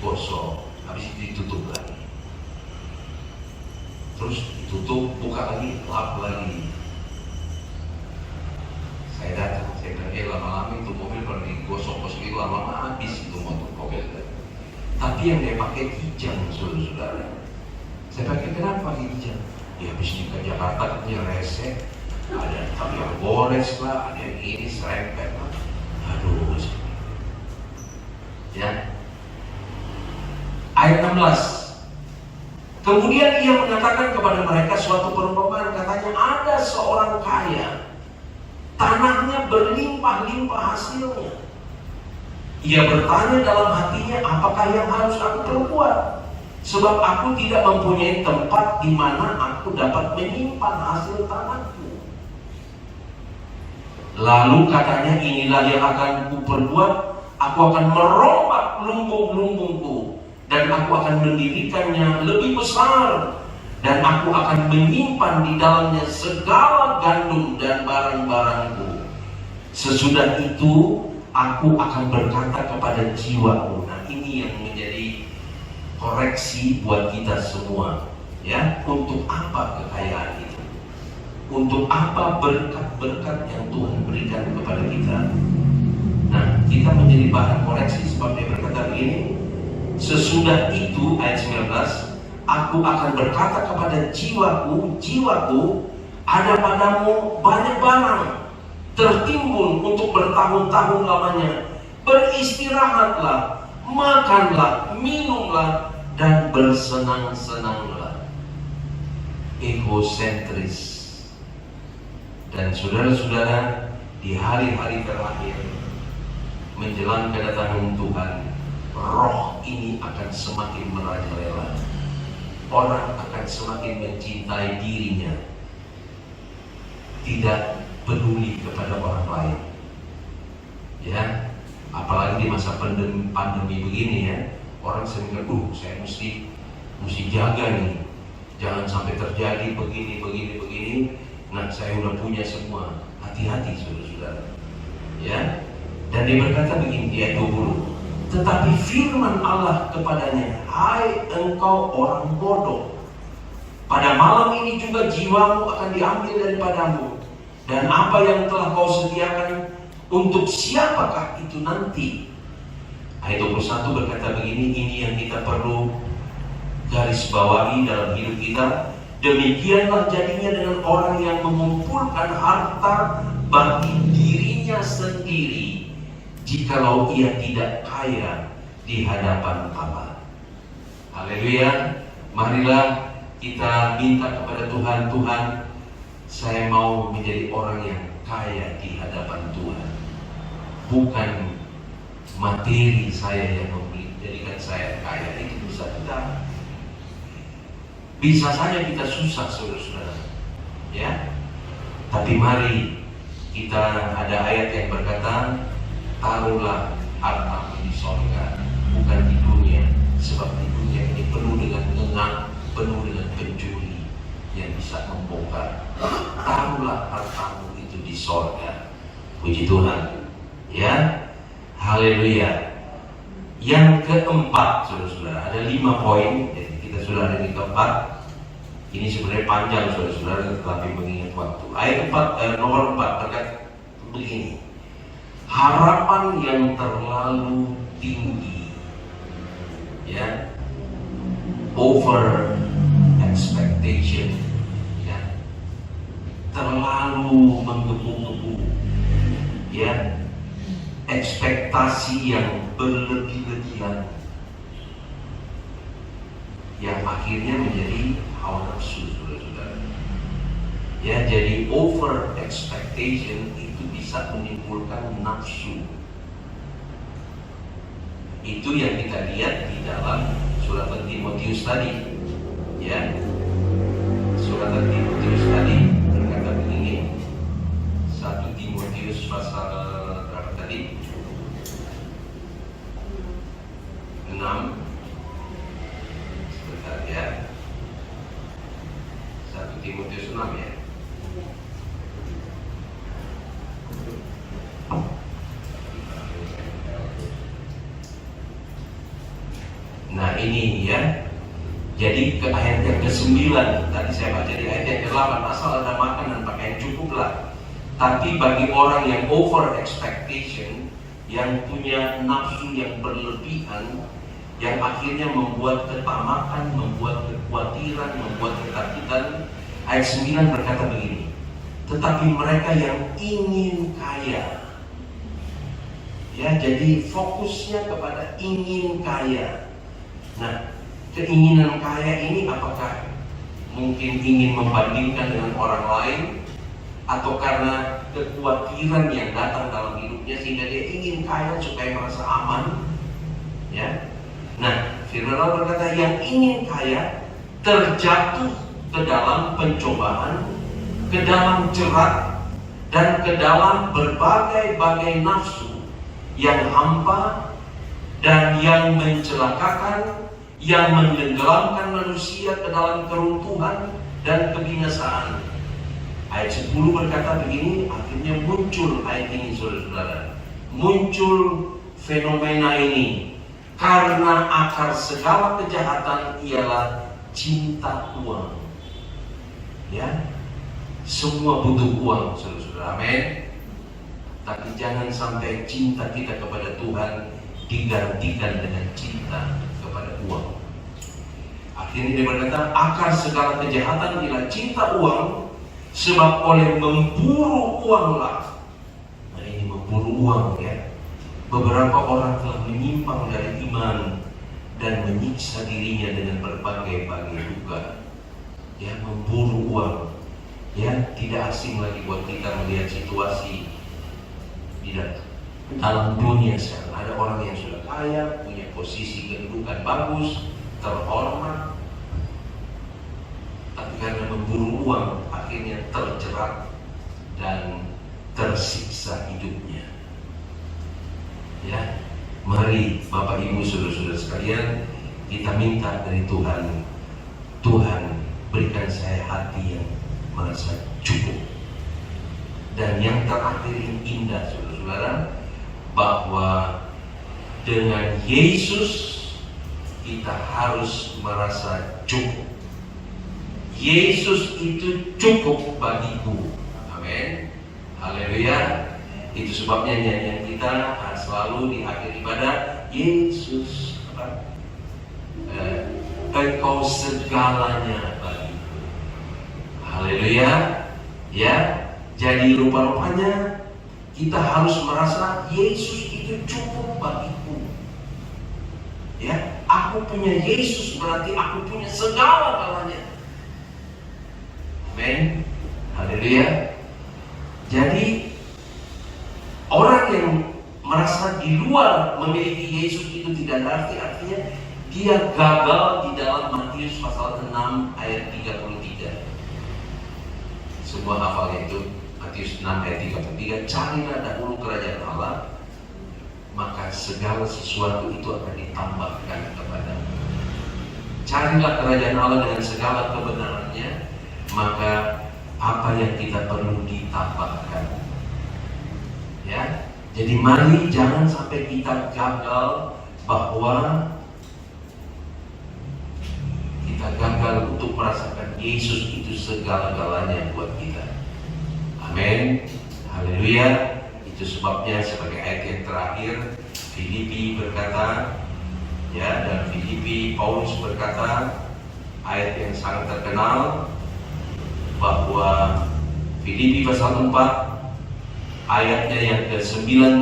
gosok, habis itu ditutup lagi. Terus ditutup, buka lagi, lap lagi. Saya datang, saya bilang, lama-lama itu mobil kalau digosok-gosok itu lama-lama habis itu mobil. Tapi yang dia pakai kijang, saudara-saudara. Saya pakai, kenapa pakai kijang? Ya habis di Jakarta katanya resek, ada yang gores lah, ada yang ini serempet lah. Aduh. Ya. Ayat 16. Kemudian ia mengatakan kepada mereka suatu perumpamaan, katanya ada seorang kaya, tanahnya berlimpah-limpah hasilnya. Ia bertanya dalam hatinya, apakah yang harus aku perbuat? Sebab aku tidak mempunyai tempat di mana aku dapat menyimpan hasil tanahku. Lalu katanya, inilah yang akan kuperbuat. Aku akan merombak lumbung-lumbungku, dan aku akan mendirikannya lebih besar, dan aku akan menyimpan di dalamnya segala gandum dan barang-barangku. Sesudah itu aku akan berkata kepada jiwaku. Nah, ini yang menjadi koreksi buat kita semua, ya. Untuk apa kekayaan itu? Untuk apa berkat-berkat yang Tuhan berikan kepada kita? Nah, kita menjadi bahan koreksi sebab dia berkata begini. Sesudah itu, ayat 19, aku akan berkata kepada jiwaku, ada padamu banyak barang tertimbun untuk bertahun-tahun lamanya. Beristirahatlah, makanlah, minumlah, dan bersenang-senanglah. Egosentris. Dan saudara-saudara, di hari-hari terakhir menjelang kedatangan Tuhan, roh ini akan semakin merajalela. Orang akan semakin mencintai dirinya, tidak peduli kepada orang lain. Ya, apalagi di masa pandemi begini ya, orang sering bilang, saya mesti mesti jaga nih, jangan sampai terjadi begini. Nah, saya udah punya semua. Hati-hati saudara-saudara. Ya. Dan dia berkata begini di ayat 20. Tetapi firman Allah kepadanya, hai engkau orang bodoh, pada malam ini juga jiwamu akan diambil daripadamu, dan apa yang telah kau sediakan untuk siapakah itu nanti? Ayat 21 berkata begini, ini yang kita perlu garis bawahi dalam hidup kita. Demikianlah jadinya dengan orang yang mengumpulkan harta bagi dirinya sendiri, jikalau ia tidak kaya di hadapan Allah. Haleluya. Marilah kita minta kepada Tuhan, Tuhan, saya mau menjadi orang yang kaya di hadapan Tuhan. Bukan materi saya yang menjadikan saya kaya. Itu bisa saja kita susah saudara-saudara, ya. Tapi mari kita, ada ayat yang berkata, taruhlah hartamu di sorga, bukan di dunia, sebab di dunia ini penuh dengan ngengak, penuh dengan pencuri yang bisa membongkar. Taruhlah hartamu itu di sorga. Puji Tuhan, ya. Haleluya. Yang keempat, saudara-saudara, ada 5 poin. Jadi kita sudah ada di keempat. Ini sebenarnya panjang, saudara-saudara, tapi mengingat waktu. Ayat 4, nomor 4 berkata begini. Harapan yang terlalu tinggi, ya, over expectation, ya, terlalu menggebu-gebu, ya, ekspektasi yang berlebih-lebihan, yang akhirnya menjadi hawa nafsu, saudara-saudara. Ya, jadi over expectation itu bisa menimbulkan nafsu. Itu yang kita lihat di dalam surat Timotius tadi, ya. Surat Timotius tadi berkata begini, 1 Timotius pasal berapa tadi? 6. Sebentar ya. 1 Timotius 6 ya. Nah ini ya. Jadi ke ayat yang ke-9 tadi saya baca, di ayat yang ke-8, asal ada makan dan pakaian cukuplah. Tapi bagi orang yang over expectation, yang punya nafsu yang berlebihan, yang akhirnya membuat ketamakan, membuat kekhawatiran, membuat ketakutan. Ayat 9 berkata begini, tetapi mereka yang ingin kaya, ya, jadi fokusnya kepada ingin kaya. Nah, keinginan kaya ini apakah mungkin ingin membandingkan dengan orang lain, atau karena kekhawatiran yang datang dalam hidupnya sehingga dia ingin kaya supaya merasa aman, ya. Nah, firman Allah berkata yang ingin kaya terjatuh ke dalam pencobaan, ke dalam jerat, dan ke dalam berbagai-bagai nafsu yang hampa dan yang mencelakakan, yang menenggelamkan manusia ke dalam keruntuhan dan kebinasaan. Ayat 10 berkata begini, akhirnya muncul ayat ini, saudara-saudara. Muncul fenomena ini karena akar segala kejahatan ialah cinta uang. Ya, semua butuh uang, saudara-saudara. Amin. Tapi jangan sampai cinta kita kepada Tuhan digantikan dengan cinta kepada uang. Akhirnya dia berkata, akar segala kejahatan ialah cinta uang, sebab oleh memburu uanglah. Nah ini memburu uang, ya. Beberapa orang telah menyimpang dari iman dan menyiksa dirinya dengan berbagai-bagai duka. Ya, memburu uang. Ya, tidak asing lagi buat kita melihat situasi di dalam dunia sekarang. Ada orang yang sudah kaya, punya posisi kedudukan bagus, terhormat, tapi karena memburu uang akhirnya terjerat dan tersiksa hidupnya. Ya, mari Bapak Ibu saudara-saudara sekalian, kita minta dari Tuhan, Tuhan berikan saya hati yang merasa cukup. Dan yang terakhir yang indah saudara-saudara, bahwa dengan Yesus kita harus merasa cukup. Yesus itu cukup bagiku. Amin. Haleluya. Itu sebabnya nyanyian kita selalu di akhir ibadah, Yesus Engkau segalanya bagiku. Haleluya. Ya. Jadi rupa-rupanya kita harus merasa Yesus itu cukup bagiku. Ya, aku punya Yesus berarti aku punya segala-galanya. Amin. Haleluya. Jadi orang yang merasa di luar memiliki Yesus itu tidak berarti artinya dia gagal di dalam Matius pasal 6 ayat 33. Sebuah hafalnya itu Matius 6 ayat 33, carilah dahulu kerajaan Allah, maka segala sesuatu itu akan ditambahkan kepadamu. Carilah kerajaan Allah dengan segala kebenarannya, maka apa yang kita perlu ditambahkan. Ya, jadi mari jangan sampai kita gagal bahwa kita gagal untuk merasakan Yesus itu segala-galanya buat kita. Amin. Haleluya. Itu sebabnya sebagai ayat yang terakhir Filipi berkata, ya, dan Filipi Paulus berkata ayat yang sangat terkenal bahwa Filipi pasal 4 ayatnya yang ke-19,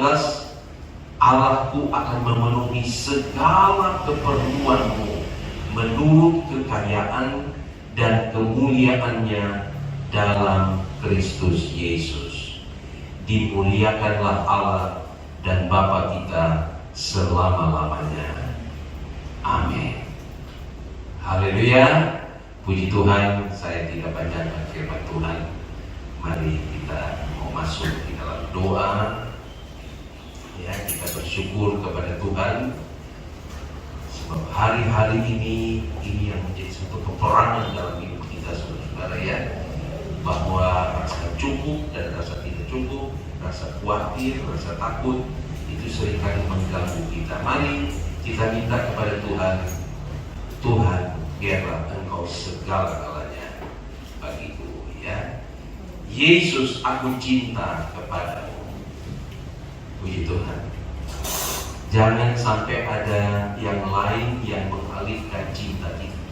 Allahku akan memenuhi segala keperluanmu menurut kekayaan dan kemuliaannya dalam Kristus Yesus. Dimuliakanlah Allah dan Bapa kita selama-lamanya. Amin. Haleluya. Puji Tuhan, saya tidak panjangkan firman Tuhan. Mari kita mau masuk di dalam doa. Ya, kita bersyukur kepada Tuhan sebab hari-hari ini yang menjadi satu peperangan dalam hidup kita, saudara-saudara, ya, bahwa rasa cukup dan rasa tidak cukup, rasa khawatir, rasa takut itu seringkali mengganggu kita. Mari kita minta kepada Tuhan, Tuhan, biarlah Engkau segala-galanya bagiku, ya. Yesus, aku cinta kepadamu. Puji Tuhan. Jangan sampai ada yang lain yang mengalihkan cinta kita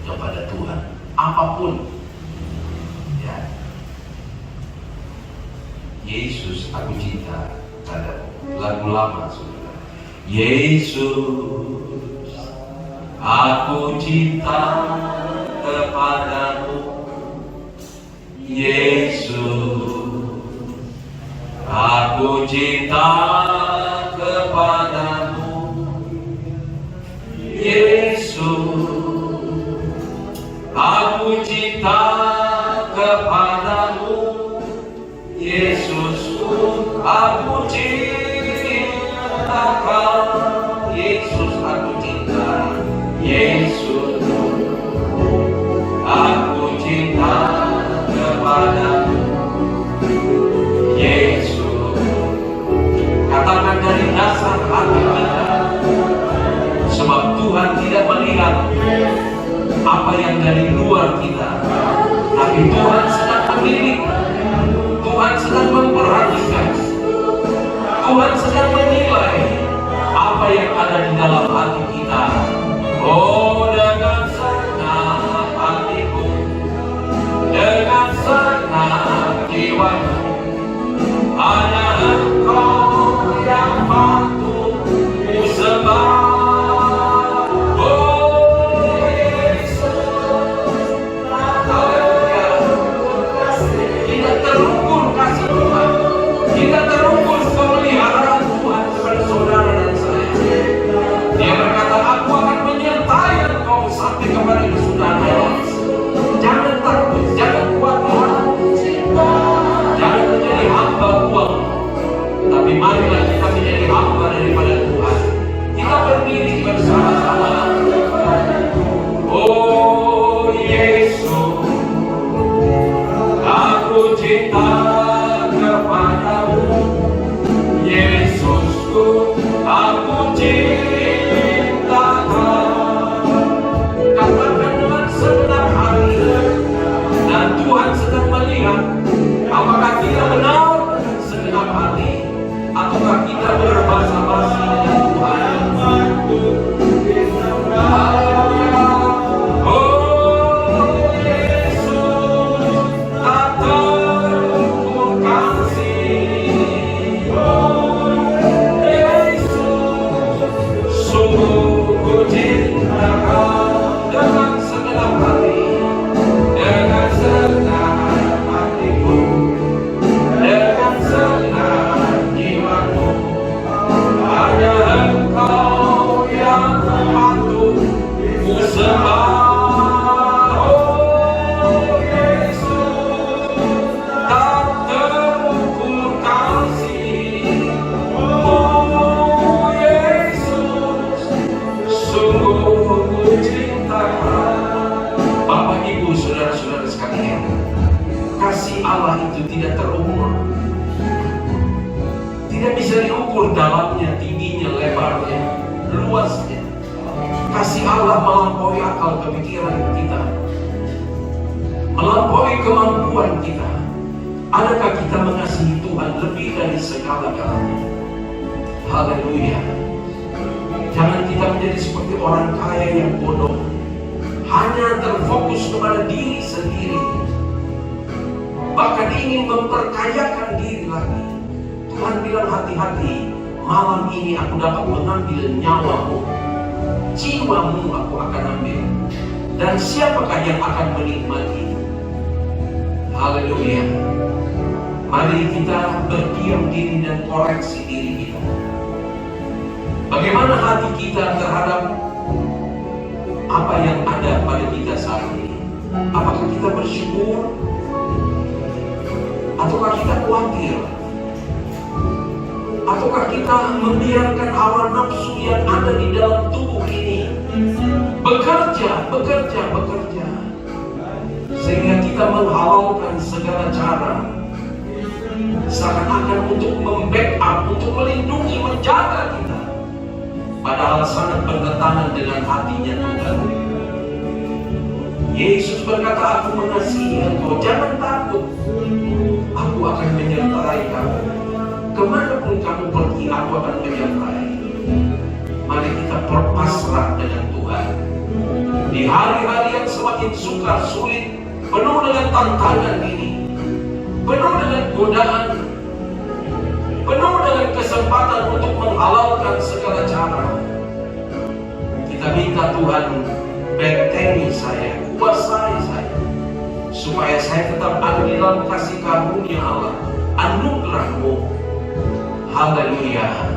kepada Tuhan, apapun, ya. Yesus, aku cinta padamu. Lagu lama, saudara. Yesus, aku cinta kepadamu. Yesus, aku cinta kepadamu. Yesus, aku cinta kepadamu. Yesusku, aku cinta kau. Yesus, aku cinta. Yesus, aku cinta kepadamu. Yesus, katakan dari dasar hati kita, sebab Tuhan tidak melihat apa yang dari luar kita, tapi Tuhan sedang melihat, Tuhan sedang memperhatikan, Tuhan sedang menilai apa yang ada di dalam hati kita. Oh, dengan senang hatiku, dengan senang jiwaku, hanya Engkau yang patut ku sembah. Oh Yesus, haleluya. Tidak terukur kasih Tuhan, tidak terukur pemeliharaan Tuhan kepada saudara dan saya. Dia berkata, aku akan menyertai engkau sampai kepada kesudahan hayat. Jangan takut, jangan khawatir, jangan menjadi hamba uang, tapi marilah kita menjadi hamba daripada Tuhan. Kita berdiri bersama-sama tidak bisa diukur dalamnya, tingginya, lebarnya, luasnya. Kasih Allah melampaui akal kepikiran kita, melampaui kemampuan kita. Adakah kita mengasihi Tuhan lebih dari segala-galanya? Haleluya. Jangan kita menjadi seperti orang kaya yang bodoh, hanya terfokus kepada diri sendiri, bahkan ingin memperkayakan diri lagi. Tuhan bilang, hati-hati, malam ini aku dapat mengambil nyawamu, jiwamu aku akan ambil. Dan siapakah yang akan menikmati? Haleluya. Mari kita berdiam diri dan koreksi diri kita. Bagaimana hati kita terhadap apa yang ada pada kita saat ini? Apakah kita bersyukur? Ataukah kita khawatir? Ataukah kita membiarkan hawa nafsu yang ada di dalam tubuh ini bekerja, sehingga kita menghalalkan segala cara seakan-akan untuk membackup, untuk melindungi, menjaga kita, padahal sangat bertentangan dengan hatinya Tuhan. Yesus berkata, aku mengasihi engkau, jangan takut, aku akan menyertai kamu. Kemanapun kamu pergi, aku akan menyertai. Mari kita berpasrah dengan Tuhan. Di hari-hari yang semakin sukar, sulit, penuh dengan tantangan ini, penuh dengan godaan, penuh dengan kesempatan untuk menghalalkan segala cara, kita minta Tuhan, bentengi saya, kuasai saya, supaya saya tetap ada di dalam kasih karunia Allah, anugerah-Mu. Haleluya.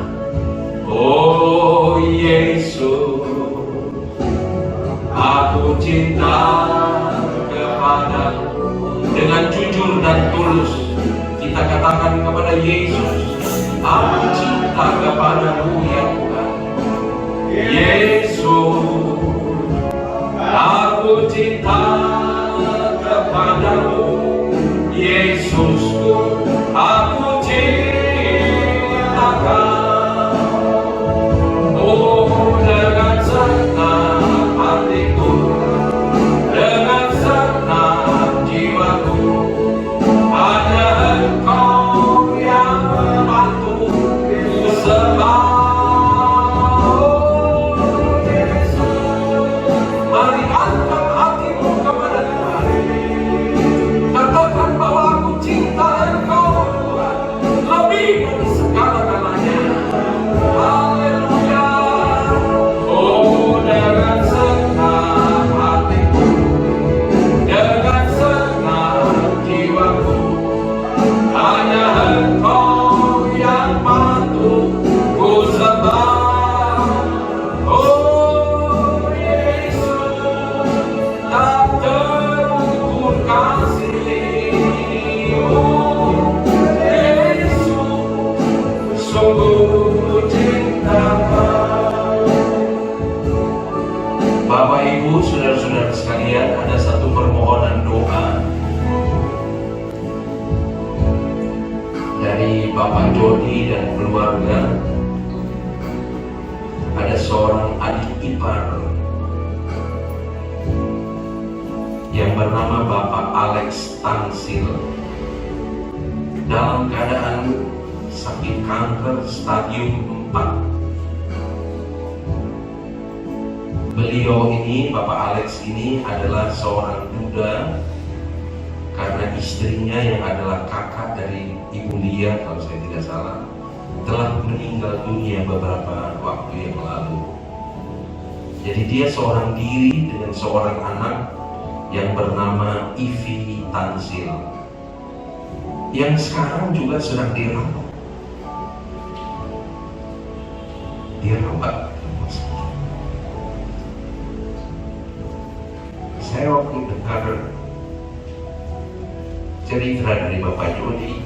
Oh Yesus, aku cinta kepadamu. Dengan jujur dan tulus kita katakan kepada Yesus, aku cinta kepadamu ya Tuhan. Yesus, aku cinta kepadamu. Yesusku, aku cinta. Oh, dengan senang hatiku, dengan senang jiwaku, hanya Engkau yang membantu ku sembah. Oh Yesus, mari angkat hatimu kepada Tuhan. Katakan bahwa aku cinta Engkau Tuhan, lebih dari segala-galanya. Haleluya. Oh, dengan senang hatiku, dengan senang jiwaku, hanya Engkau yang patut ku sembah. Oh Yesus, tak terukur kasih-Mu. Yesus, sungguh cinta. Bapak Ibu, saudara-saudara sekalian, ada satu permohonan doa dari Bapak Jody dan keluarga. Ada seorang adik ipar yang bernama Bapak Alex Tansil, dalam keadaan sakit kanker stadium 4. Beliau ini, Bapak Alex ini adalah seorang duda karena istrinya yang adalah kakak dari Ibu Lia, kalau saya tidak salah, telah meninggal dunia beberapa waktu yang lalu. Jadi dia seorang diri dengan seorang anak yang bernama Ivy Tansil, yang sekarang juga sedang dirawat. Saya waktu dengar cerita dari Bapak Jody,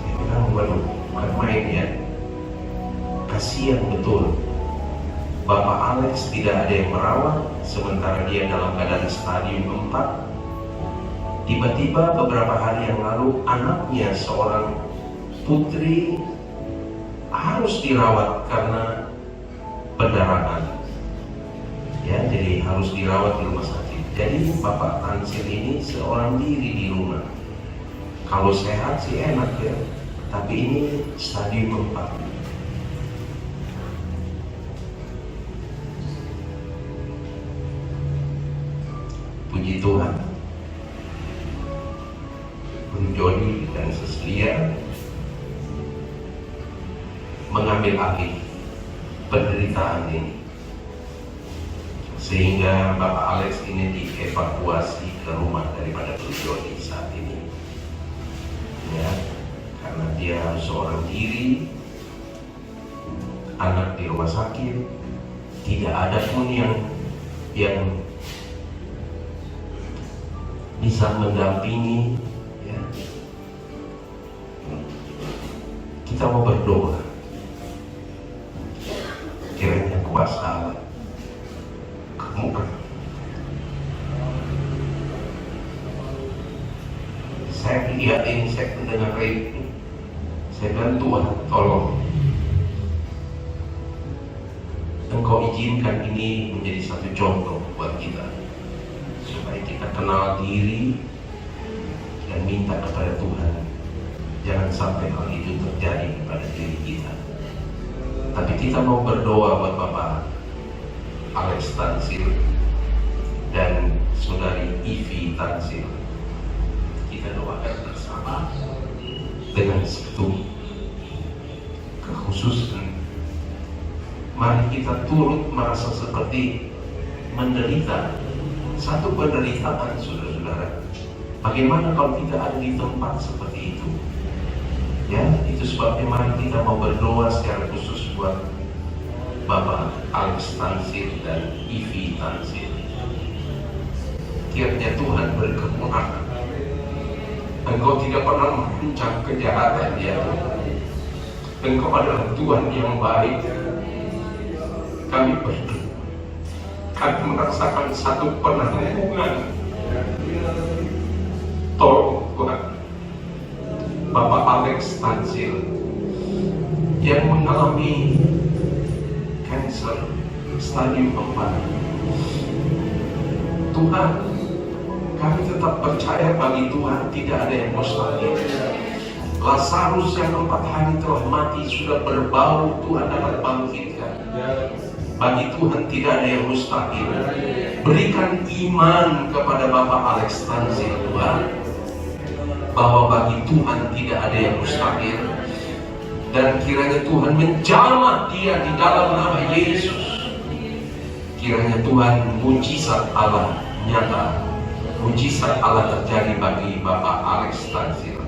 saya bilang, waduh, bukan main ya. Kasihan betul. Bapak Alex tidak ada yang merawat, sementara dia dalam keadaan stadium 4. Tiba-tiba beberapa hari yang lalu, anaknya seorang Putri harus dirawat karena pendarahan. Ya, jadi harus dirawat di rumah sakit. Jadi Bapak Tansil ini seorang diri di rumah. Kalau sehat sih enak ya, tapi ini stadium 4. Puji Tuhan, Bung Joni dan Cecilia mengambil alih penderitaan ini, sehingga Bapak Alex ini dievakuasi ke rumah daripada Bung Joni saat ini, ya, karena dia seorang diri, anak di rumah sakit, tidak ada pun yang bisa mendampingi, ya. Kita mau berdoa kiranya kuasa Allah kemuka. Saya lihat ini, saya mendengar ini, saya bilang Tuhan tolong Engkau izinkan ini menjadi satu contoh buat kita, supaya kita kenal diri dan minta kepada Tuhan jangan sampai hal itu terjadi pada diri kita. Tapi kita mau berdoa buat Bapak Alex Tansil dan Saudari Ivi Tansil. Kita doakan bersama dengan satu kekhususan. Mari kita turut merasa seperti menderita satu penderitaan, saudara-saudara. Bagaimana kalau kita ada di tempat seperti itu? Ya, itu sebabnya mari kita mau berdoa secara khusus buat Bapak Alex Tansil dan Ivi Tansil. Kiranya Tuhan berkemurahan. Engkau tidak pernah merancang kejahatan, ya. Engkau adalah Tuhan yang baik. Kami berdoa, kami merasakan satu penanggungan. Tolong Tuhan, Bapak Alex Tansil yang mengalami kanker stadium 4. Tuhan, kami tetap percaya bagi Tuhan tidak ada yang mustahil. Lazarus yang 4 hari telah mati sudah berbau, Tuhan dapat bangkitkan. Bagi Tuhan tidak ada yang mustahil. Berikan iman kepada Bapak Alex Tansil, Tuhan, bahwa bagi Tuhan tidak ada yang mustahil. Dan kiranya Tuhan menjamah dia di dalam nama Yesus. Kiranya Tuhan mujizat Allah nyata, mujizat Allah terjadi bagi Bapak Alex Tansil.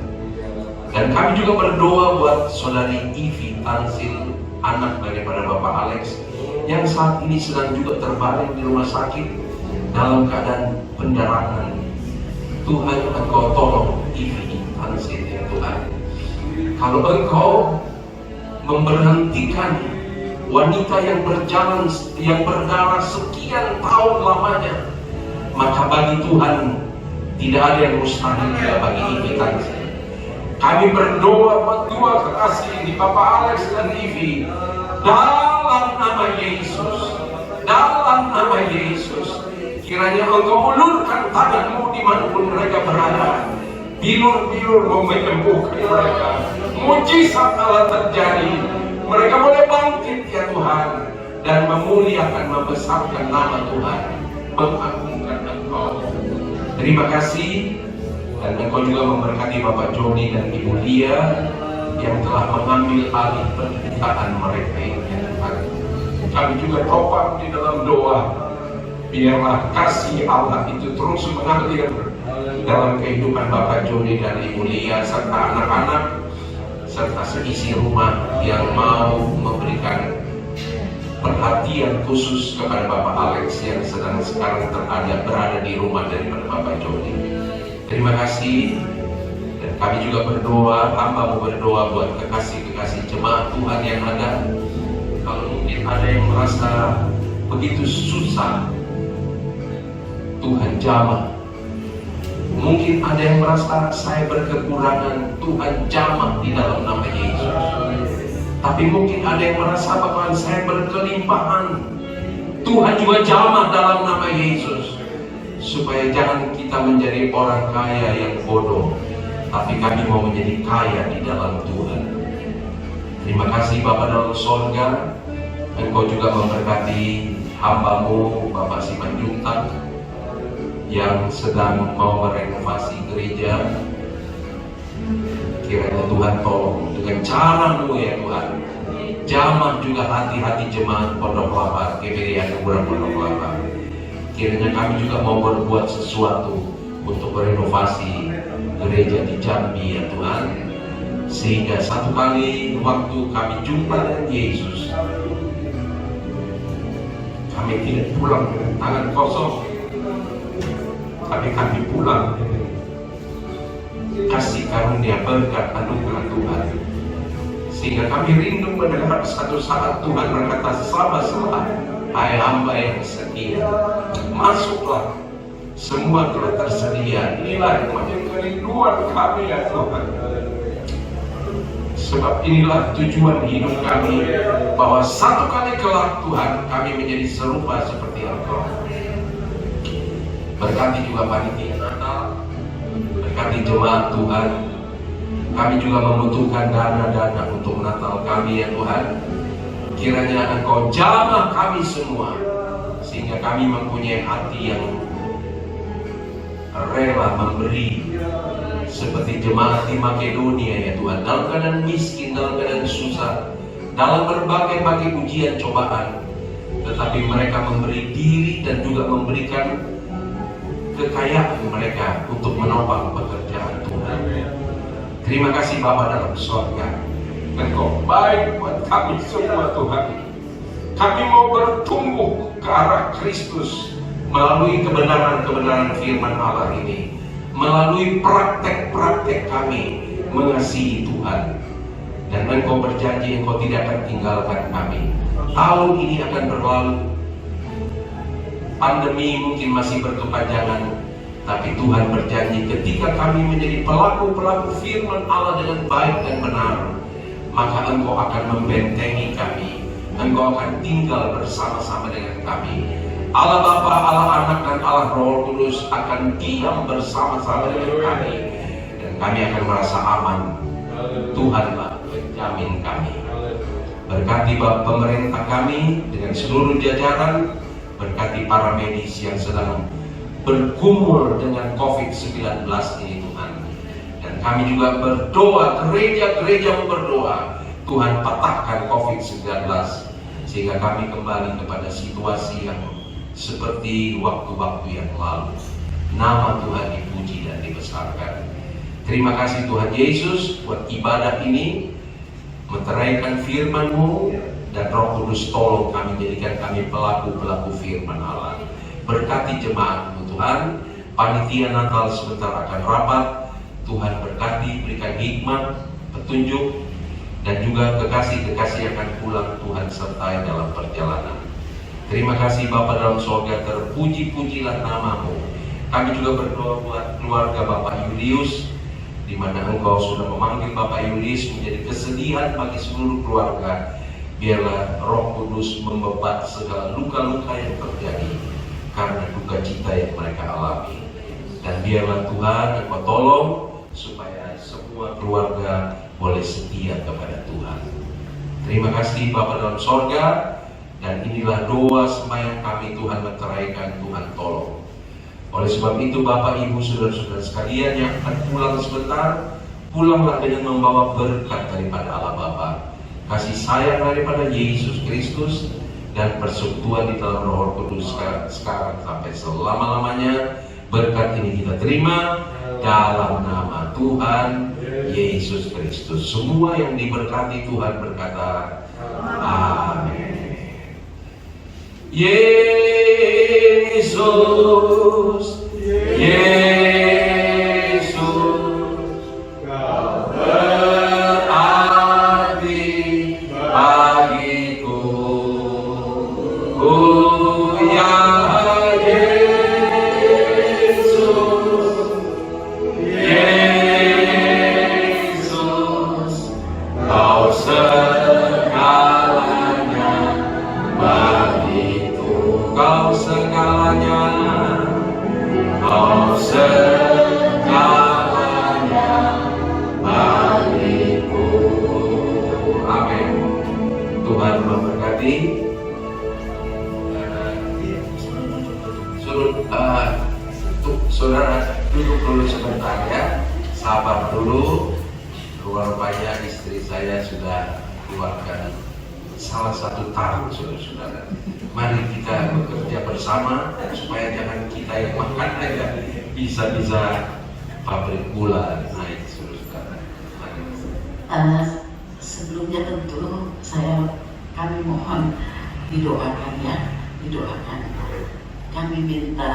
Dan kami juga berdoa buat Saudari Ivi Tansil, anak daripada Bapak Alex, yang saat ini sedang juga terbaring di rumah sakit dalam keadaan pendarahan. Tuhan, Engkau tolong Ivi Tansil, ya Tuhan. Kalau Engkau memberhentikan wanita yang berjalan, yang berdarah sekian tahun lamanya, maka bagi Tuhan tidak ada yang mustahil bagi Ivi Tansil. Kami berdoa buat dua kekasih di Bapak Alex dan Ivi, dalam nama Yesus, dalam nama Yesus, kiranya Engkau ulurkan tanganmu dimanapun mereka berada. Bilur-bilur mau menyembuhkan mereka. Mujizat Allah terjadi. Mereka boleh bangkit, ya Tuhan, dan memuliakan, membesarkan nama Tuhan, mengagungkan Engkau. Terima kasih. Dan Engkau juga memberkati Bapak Joni dan Ibu Lia yang telah mengambil alih penderitaan mereka ini. Kami juga topang di dalam doa, biarlah kasih Allah itu terus mengalir dalam kehidupan Bapak Joni dan Ibu Lia serta anak-anak serta seisi rumah yang mau memberikan perhatian khusus kepada Bapak Alex yang sedang sekarang berada di rumah daripada Bapak Joni. Terima kasih. Dan kami juga berdoa, hamba mau berdoa buat kekasih-kekasih jemaat Tuhan yang ada. Kalau mungkin ada yang merasa begitu susah, Tuhan jamah. Mungkin ada yang merasa saya berkekurangan, Tuhan jamah di dalam nama Yesus. Tapi mungkin ada yang merasa bahwa saya berkelimpahan, Tuhan juga jamah dalam nama Yesus. Supaya jangan kita menjadi orang kaya yang bodoh, tapi kami mau menjadi kaya di dalam Tuhan. Terima kasih Bapa dalam sorga, Engkau juga memberkati hamba-Mu Bapak Simanjuntak yang sedang mau merenovasi gereja. Kiranya Tuhan tolong dengan cara-Mu ya Tuhan, jamah juga hati-hati jemaat Pondok Kelapa, GPI Anugerah Pondok Kelapa. Kiranya kami juga mau berbuat sesuatu untuk merenovasi gereja di Jambi ya Tuhan, sehingga satu kali waktu kami jumpa dengan Yesus, kami tidak pulang dengan tangan kosong, tapi kami pulang kasih karunia berkat anugerah Tuhan, sehingga kami rindu mendengar satu saat Tuhan berkata, "Selamat, hai hamba yang setia, masuklah, semua telah tersedia." Inilah yang menjadi kerinduan kami ya Tuhan. Sebab inilah tujuan hidup kami, bahwa satu kali kelak Tuhan kami menjadi serupa seperti Engkau. Berkati juga panitia Natal, berkati jemaat Tuhan. Kami juga membutuhkan dana-dana untuk Natal kami ya Tuhan. Kiranya Engkau jamah kami semua, sehingga kami mempunyai hati yang rela memberi, seperti jemaat di Makedonia ya Tuhan, dalam keadaan miskin, dalam keadaan susah, dalam berbagai-bagai ujian cobaan, tetapi mereka memberi diri dan juga memberikan kekayaan mereka untuk menopang pekerjaan Tuhan. Terima kasih Bapa dalam surga, Engkau baik buat kami semua Tuhan. Kami mau bertumbuh ke arah Kristus melalui kebenaran-kebenaran firman Allah ini, melalui praktek-praktek kami mengasihi Tuhan. Dan Engkau berjanji Engkau tidak akan tinggalkan kami. Tahun ini akan berlalu, pandemi mungkin masih berkepanjangan, tapi Tuhan berjanji ketika kami menjadi pelaku-pelaku firman Allah dengan baik dan benar, maka Engkau akan membentengi kami, Engkau akan tinggal bersama-sama dengan kami. Allah Bapa, Allah Anak, dan Allah Roh Kudus akan diam bersama-sama dengan kami, dan kami akan merasa aman. Tuhanlah penjamin kami. Berkati pemerintah kami dengan seluruh jajaran, berkati para medis yang sedang bergumul dengan COVID-19 ini Tuhan. Dan kami juga berdoa, gereja-gereja berdoa, Tuhan patahkan COVID-19, sehingga kami kembali kepada situasi yang seperti waktu-waktu yang lalu. Nama Tuhan dipuji dan dibesarkan. Terima kasih Tuhan Yesus buat ibadah ini, menteraikan firman-Mu, dan Roh Kudus tolong kami, jadikan kami pelaku-pelaku firman Allah. Berkati jemaat-Mu Tuhan, panitia Natal sebentar akan rapat. Tuhan berkati, berikan hikmat, petunjuk, dan juga kekasih-kekasih yang akan pulang Tuhan sertai dalam perjalanan. Terima kasih Bapa dalam surga, terpuji-pujilah nama-Mu. Kami juga berdoa buat keluarga Bapak Julius, di mana Engkau sudah memanggil Bapak Julius menjadi kesedihan bagi seluruh keluarga. Biarlah Roh Kudus membebat segala luka-luka yang terjadi karena duka cita yang mereka alami. Dan biarlah Tuhan Engkau tolong supaya semua keluarga boleh setia kepada Tuhan. Terima kasih Bapa dalam surga. Dan inilah doa sembahyang kami, Tuhan menteraikan, Tuhan tolong. Oleh sebab itu Bapak Ibu Saudara-saudara sekalian yang akan pulang sebentar, pulanglah dengan membawa berkat daripada Allah Bapa, kasih sayang daripada Yesus Kristus, dan persekutuan di dalam Roh Kudus sekarang sampai selama-lamanya. Berkat ini kita terima dalam nama Tuhan Yesus Kristus. Semua yang diberkati Tuhan berkata amin. Yesus, Yesus, Kau berarti bagiku. Oh ya Yesus, berkati. Saudara duduk dulu sebentar ya, sabar dulu. Rupanya istri saya sudah keluarkan salah satu taruh, saudara-saudara. Mari kita bekerja bersama supaya jangan kita yang makan aja, bisa-bisa pabrik gula naik, saudara-saudara. Sebelumnya tentu kami mohon didoakan ya, didoakan. Kami minta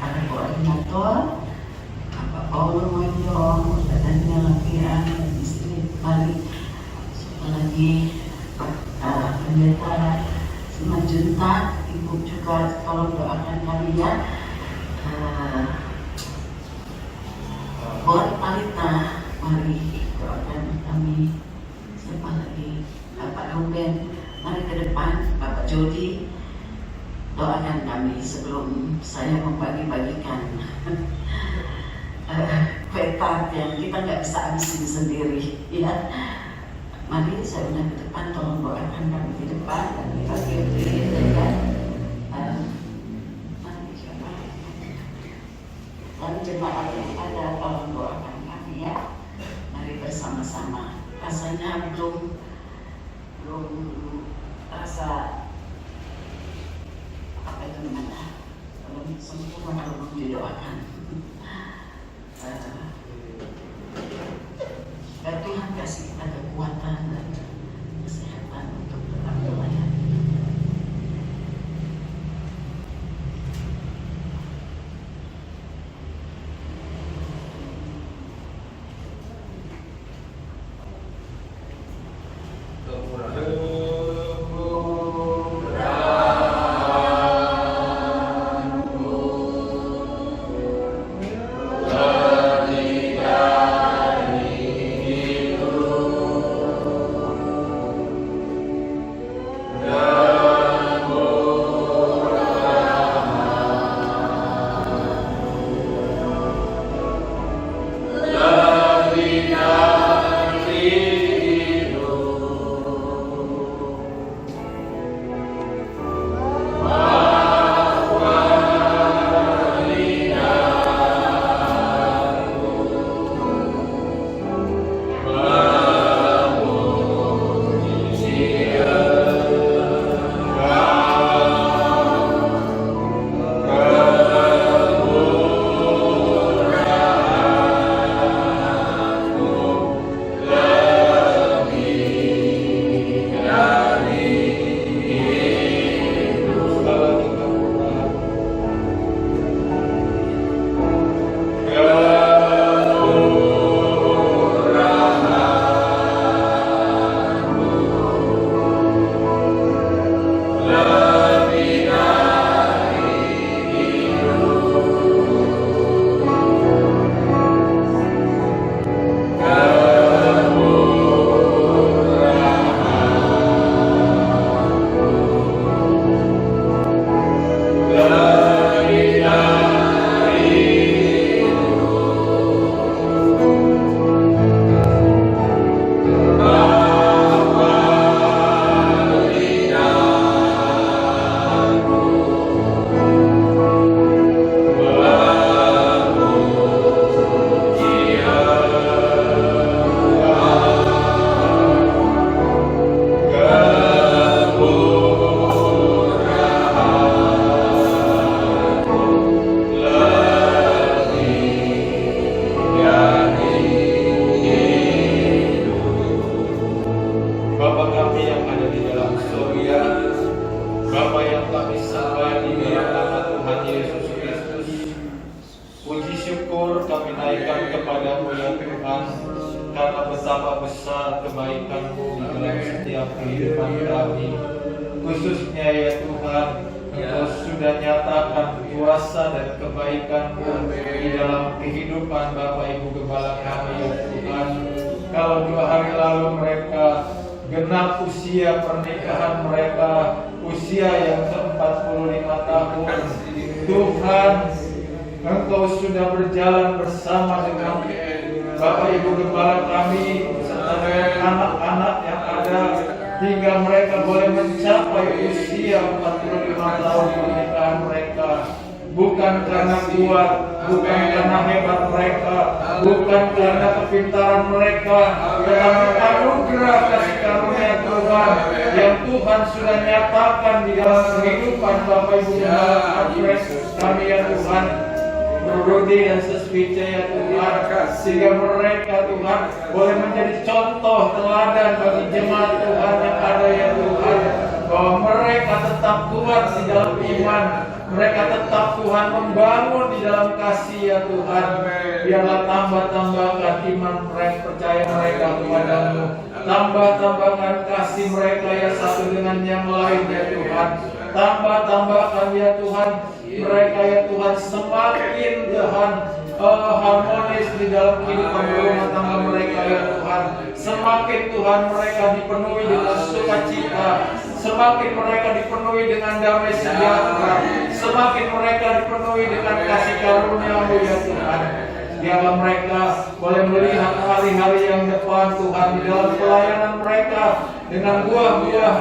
ada koordinator, Bapak Paulo Moyong, badannya Lapian, dan istri balik, lagi pendeta Simanjuntak, Ibu juga tolong doakan kami ya. Buat Palita, mari doakan kami. Siapa lagi? Bapak Ruben, mari ke depan. Bapak Jody, doakan kami sebelum saya membagi-bagikan kue tart yang kita nggak bisa habisin sendiri ya. Mari saya undang ke depan, tolong doakan kami di depan dan kita pilih ya. Mari siapa? Dan jemaat yang ada, tolong doakan kami ya. Mari bersama-sama. Rasanya belum rasa apa itu namanya, belum sempurna, belum didoakan. Dan Tuhan kasih kita kekuatan dan kesehatan untuk tetap melayani. karena betapa besar kebaikan-Mu di dalam setiap kehidupan kami. Khususnya ya Tuhan, Engkau sudah nyatakan kuasa dan kebaikan-Mu di dalam kehidupan Bapak Ibu Gembala kami ya Tuhan. Kalau 2 hari lalu mereka genap usia pernikahan mereka, usia yang ke-45 tahun, Tuhan, Engkau sudah berjalan bersama dengan Bapak Ibu Gembala kami serta mereka anak-anak yang ada hingga mereka boleh mencapai usia 45 tahun pernikahan mereka. Bukan karena kuat, bukan karena hebat mereka, bukan karena kepintaran mereka, tetapi anugerah kasih karunia Tuhan yang Tuhan sudah nyatakan di dalam kehidupan Bapak Ibu Alfred kami ya Tuhan. Rudi dan Seswica ya Tuhan, sehingga mereka Tuhan boleh menjadi contoh teladan bagi jemaat Tuhan yang ada ya Tuhan, bahwa mereka tetap kuat di dalam iman, mereka tetap Tuhan membangun di dalam kasih ya Tuhan. Biarlah tambahkan iman mereka, percaya mereka kepadamu, tambahkan kasih mereka ya satu dengan yang lain ya Tuhan, tambahkan ya Tuhan mereka ya Tuhan semakin Tuhan harmonis di dalam kehidupan rumah tangga mereka ya Tuhan. Semakin Tuhan mereka dipenuhi dengan sukacita, semakin mereka dipenuhi dengan damai sejahtera, semakin mereka dipenuhi dengan kasih karunia-Mu ya Tuhan. Biarlah mereka boleh melihat hari-hari yang depan Tuhan di dalam pelayanan mereka dengan buah-buah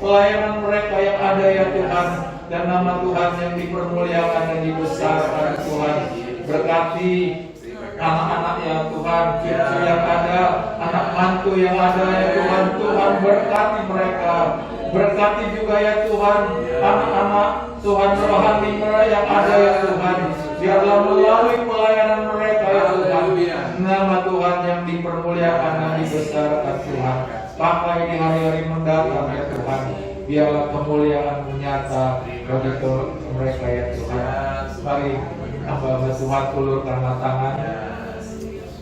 pelayanan mereka yang ada ya Tuhan, dan nama Tuhan yang dipermuliakan dan dibesarkan Tuhan. Berkati anak-anak ya Tuhan, cucu yang ada, anak mantu yang ada ya Tuhan. Tuhan berkati mereka, berkati juga ya Tuhan anak-anak Tuhan rohani mereka yang ada ya Tuhan. Biarlah melalui pelayanan mereka ya Tuhan, nama Tuhan yang dipermuliakan dan dibesarkan Tuhan. Pakai di hari-hari mendatang ya Tuhan, biarlah kemuliaan nyata bagi mereka ya Tuhan. Mari hamba Tuhan ulurkanlah tangan.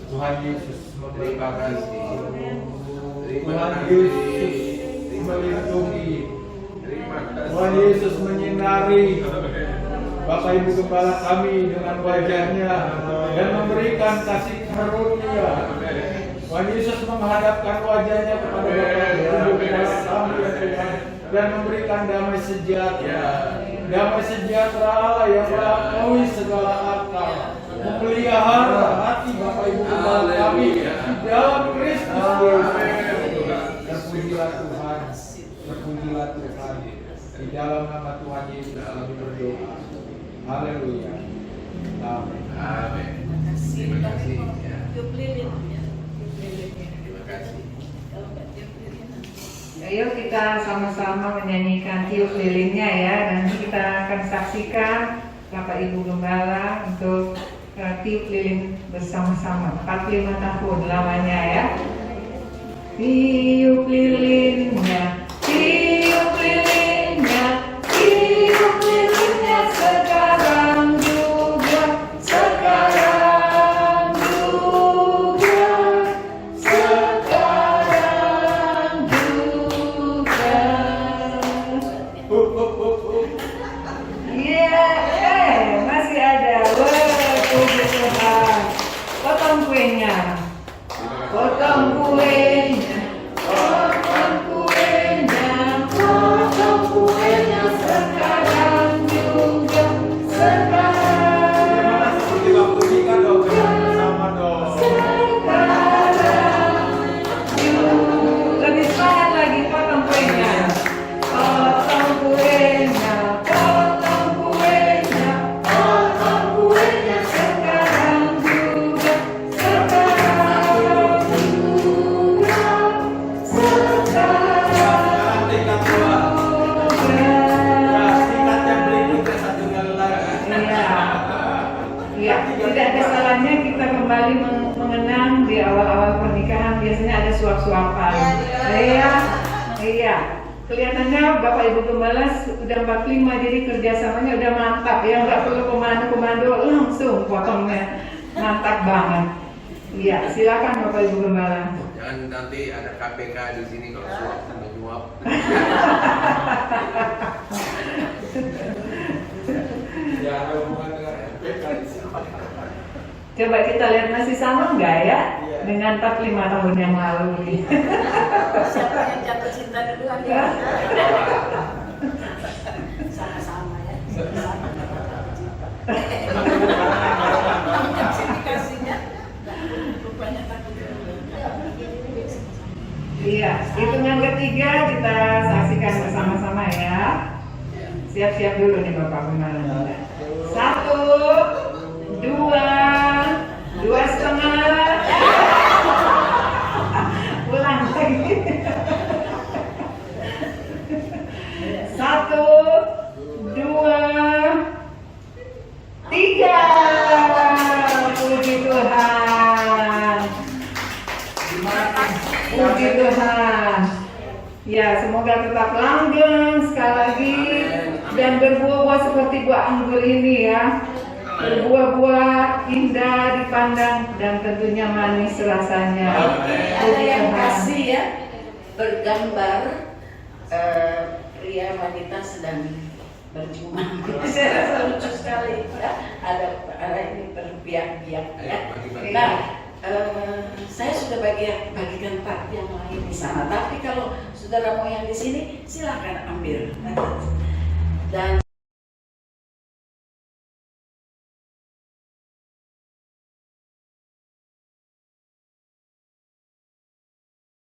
Tuhan Yesus terima kasih. Tuhan Yesus melindungi. Tuhan Yesus menyinari Bapak Ibu Gembala kami dengan wajahnya dan memberikan kasih karunia. Tuhan Yesus menghadapkan wajahnya kepada Bapak Ibu Gembala kami ya Tuhan, dan memberikan damai sejahtera. Damai sejahtera Allah yang melampaui segala akal, memelihara hati Bapak Ibu Gembala kami di dalam Kristus Yesus. Terpujilah Tuhan, terpujilah Tuhan. Di dalam nama Tuhan Yesus kami berdoa. Haleluya. Amin. Amin. Terima kasih. Terima kasih. Ayo kita sama-sama menyanyikan tiup lilinnya ya. Nanti kita akan saksikan Bapak Ibu Gembala untuk tiup lilin bersama-sama 45 tahun lamanya ya. Tiup lilinnya, tiup lilinnya, tiup lilinnya sekarang juga, sekarang juga, sekarang juga. Masih ada. Puji Tuhan. Potong kuenya. Potong kuenya. Potong kuenya. Potong kuenya sekarang juga. Sekarang. Seperti waktu nikah dong, bersama dong. Sekarang. Lebih semangat lagi potong kuenya. Potong kuenya. Potong kuenya. Potong kuenya sekarang juga. Sekarang juga. Sekarang Tingkat dua. juga. Tingkat yang berikutnya satu kali lagi. Iya, tidak ada salahnya kita kembali mengenang di awal-awal pernikahan biasanya ada suap-suapan. Iya. Kelihatannya Bapak Ibu Gembala udah 45, jadi kerjasamanya udah mantap ya, nggak perlu komando-komando, langsung potongnya mantap banget. Iya, silakan Bapak Ibu Gembala. Jangan nanti ada KPK di sini kalau suap sama nyuap. Ya ada hubungan dengan MPK. Coba kita lihat masih sama nggak ya dengan 45 tahun yang lalu. Siapa yang jatuh cinta duluan ya? Sama-sama ya. Kasihnya rupanya takut. Iya, hitungan ketiga kita saksikan bersama-sama ya. Siap-siap dulu nih Bapak Pemanah. 1, 2, 2,5. Ulang lagi. 1, 2, 3. Puji Tuhan. Puji Tuhan. Ya, semoga tetap langgeng sekali lagi dan berbuah-buah seperti buah anggur ini ya. Berbuah-buah indah dipandang dan tentunya manis rasanya. Ada yang kasih ya, bergambar pria wanita sedang berjumpa. Saya rasa lucu sekali ya. Ada ini berbiak-biak ya. Nah, saya sudah bagikan part yang lain di sana. Tapi kalau saudara mau yang di sini, silakan ambil.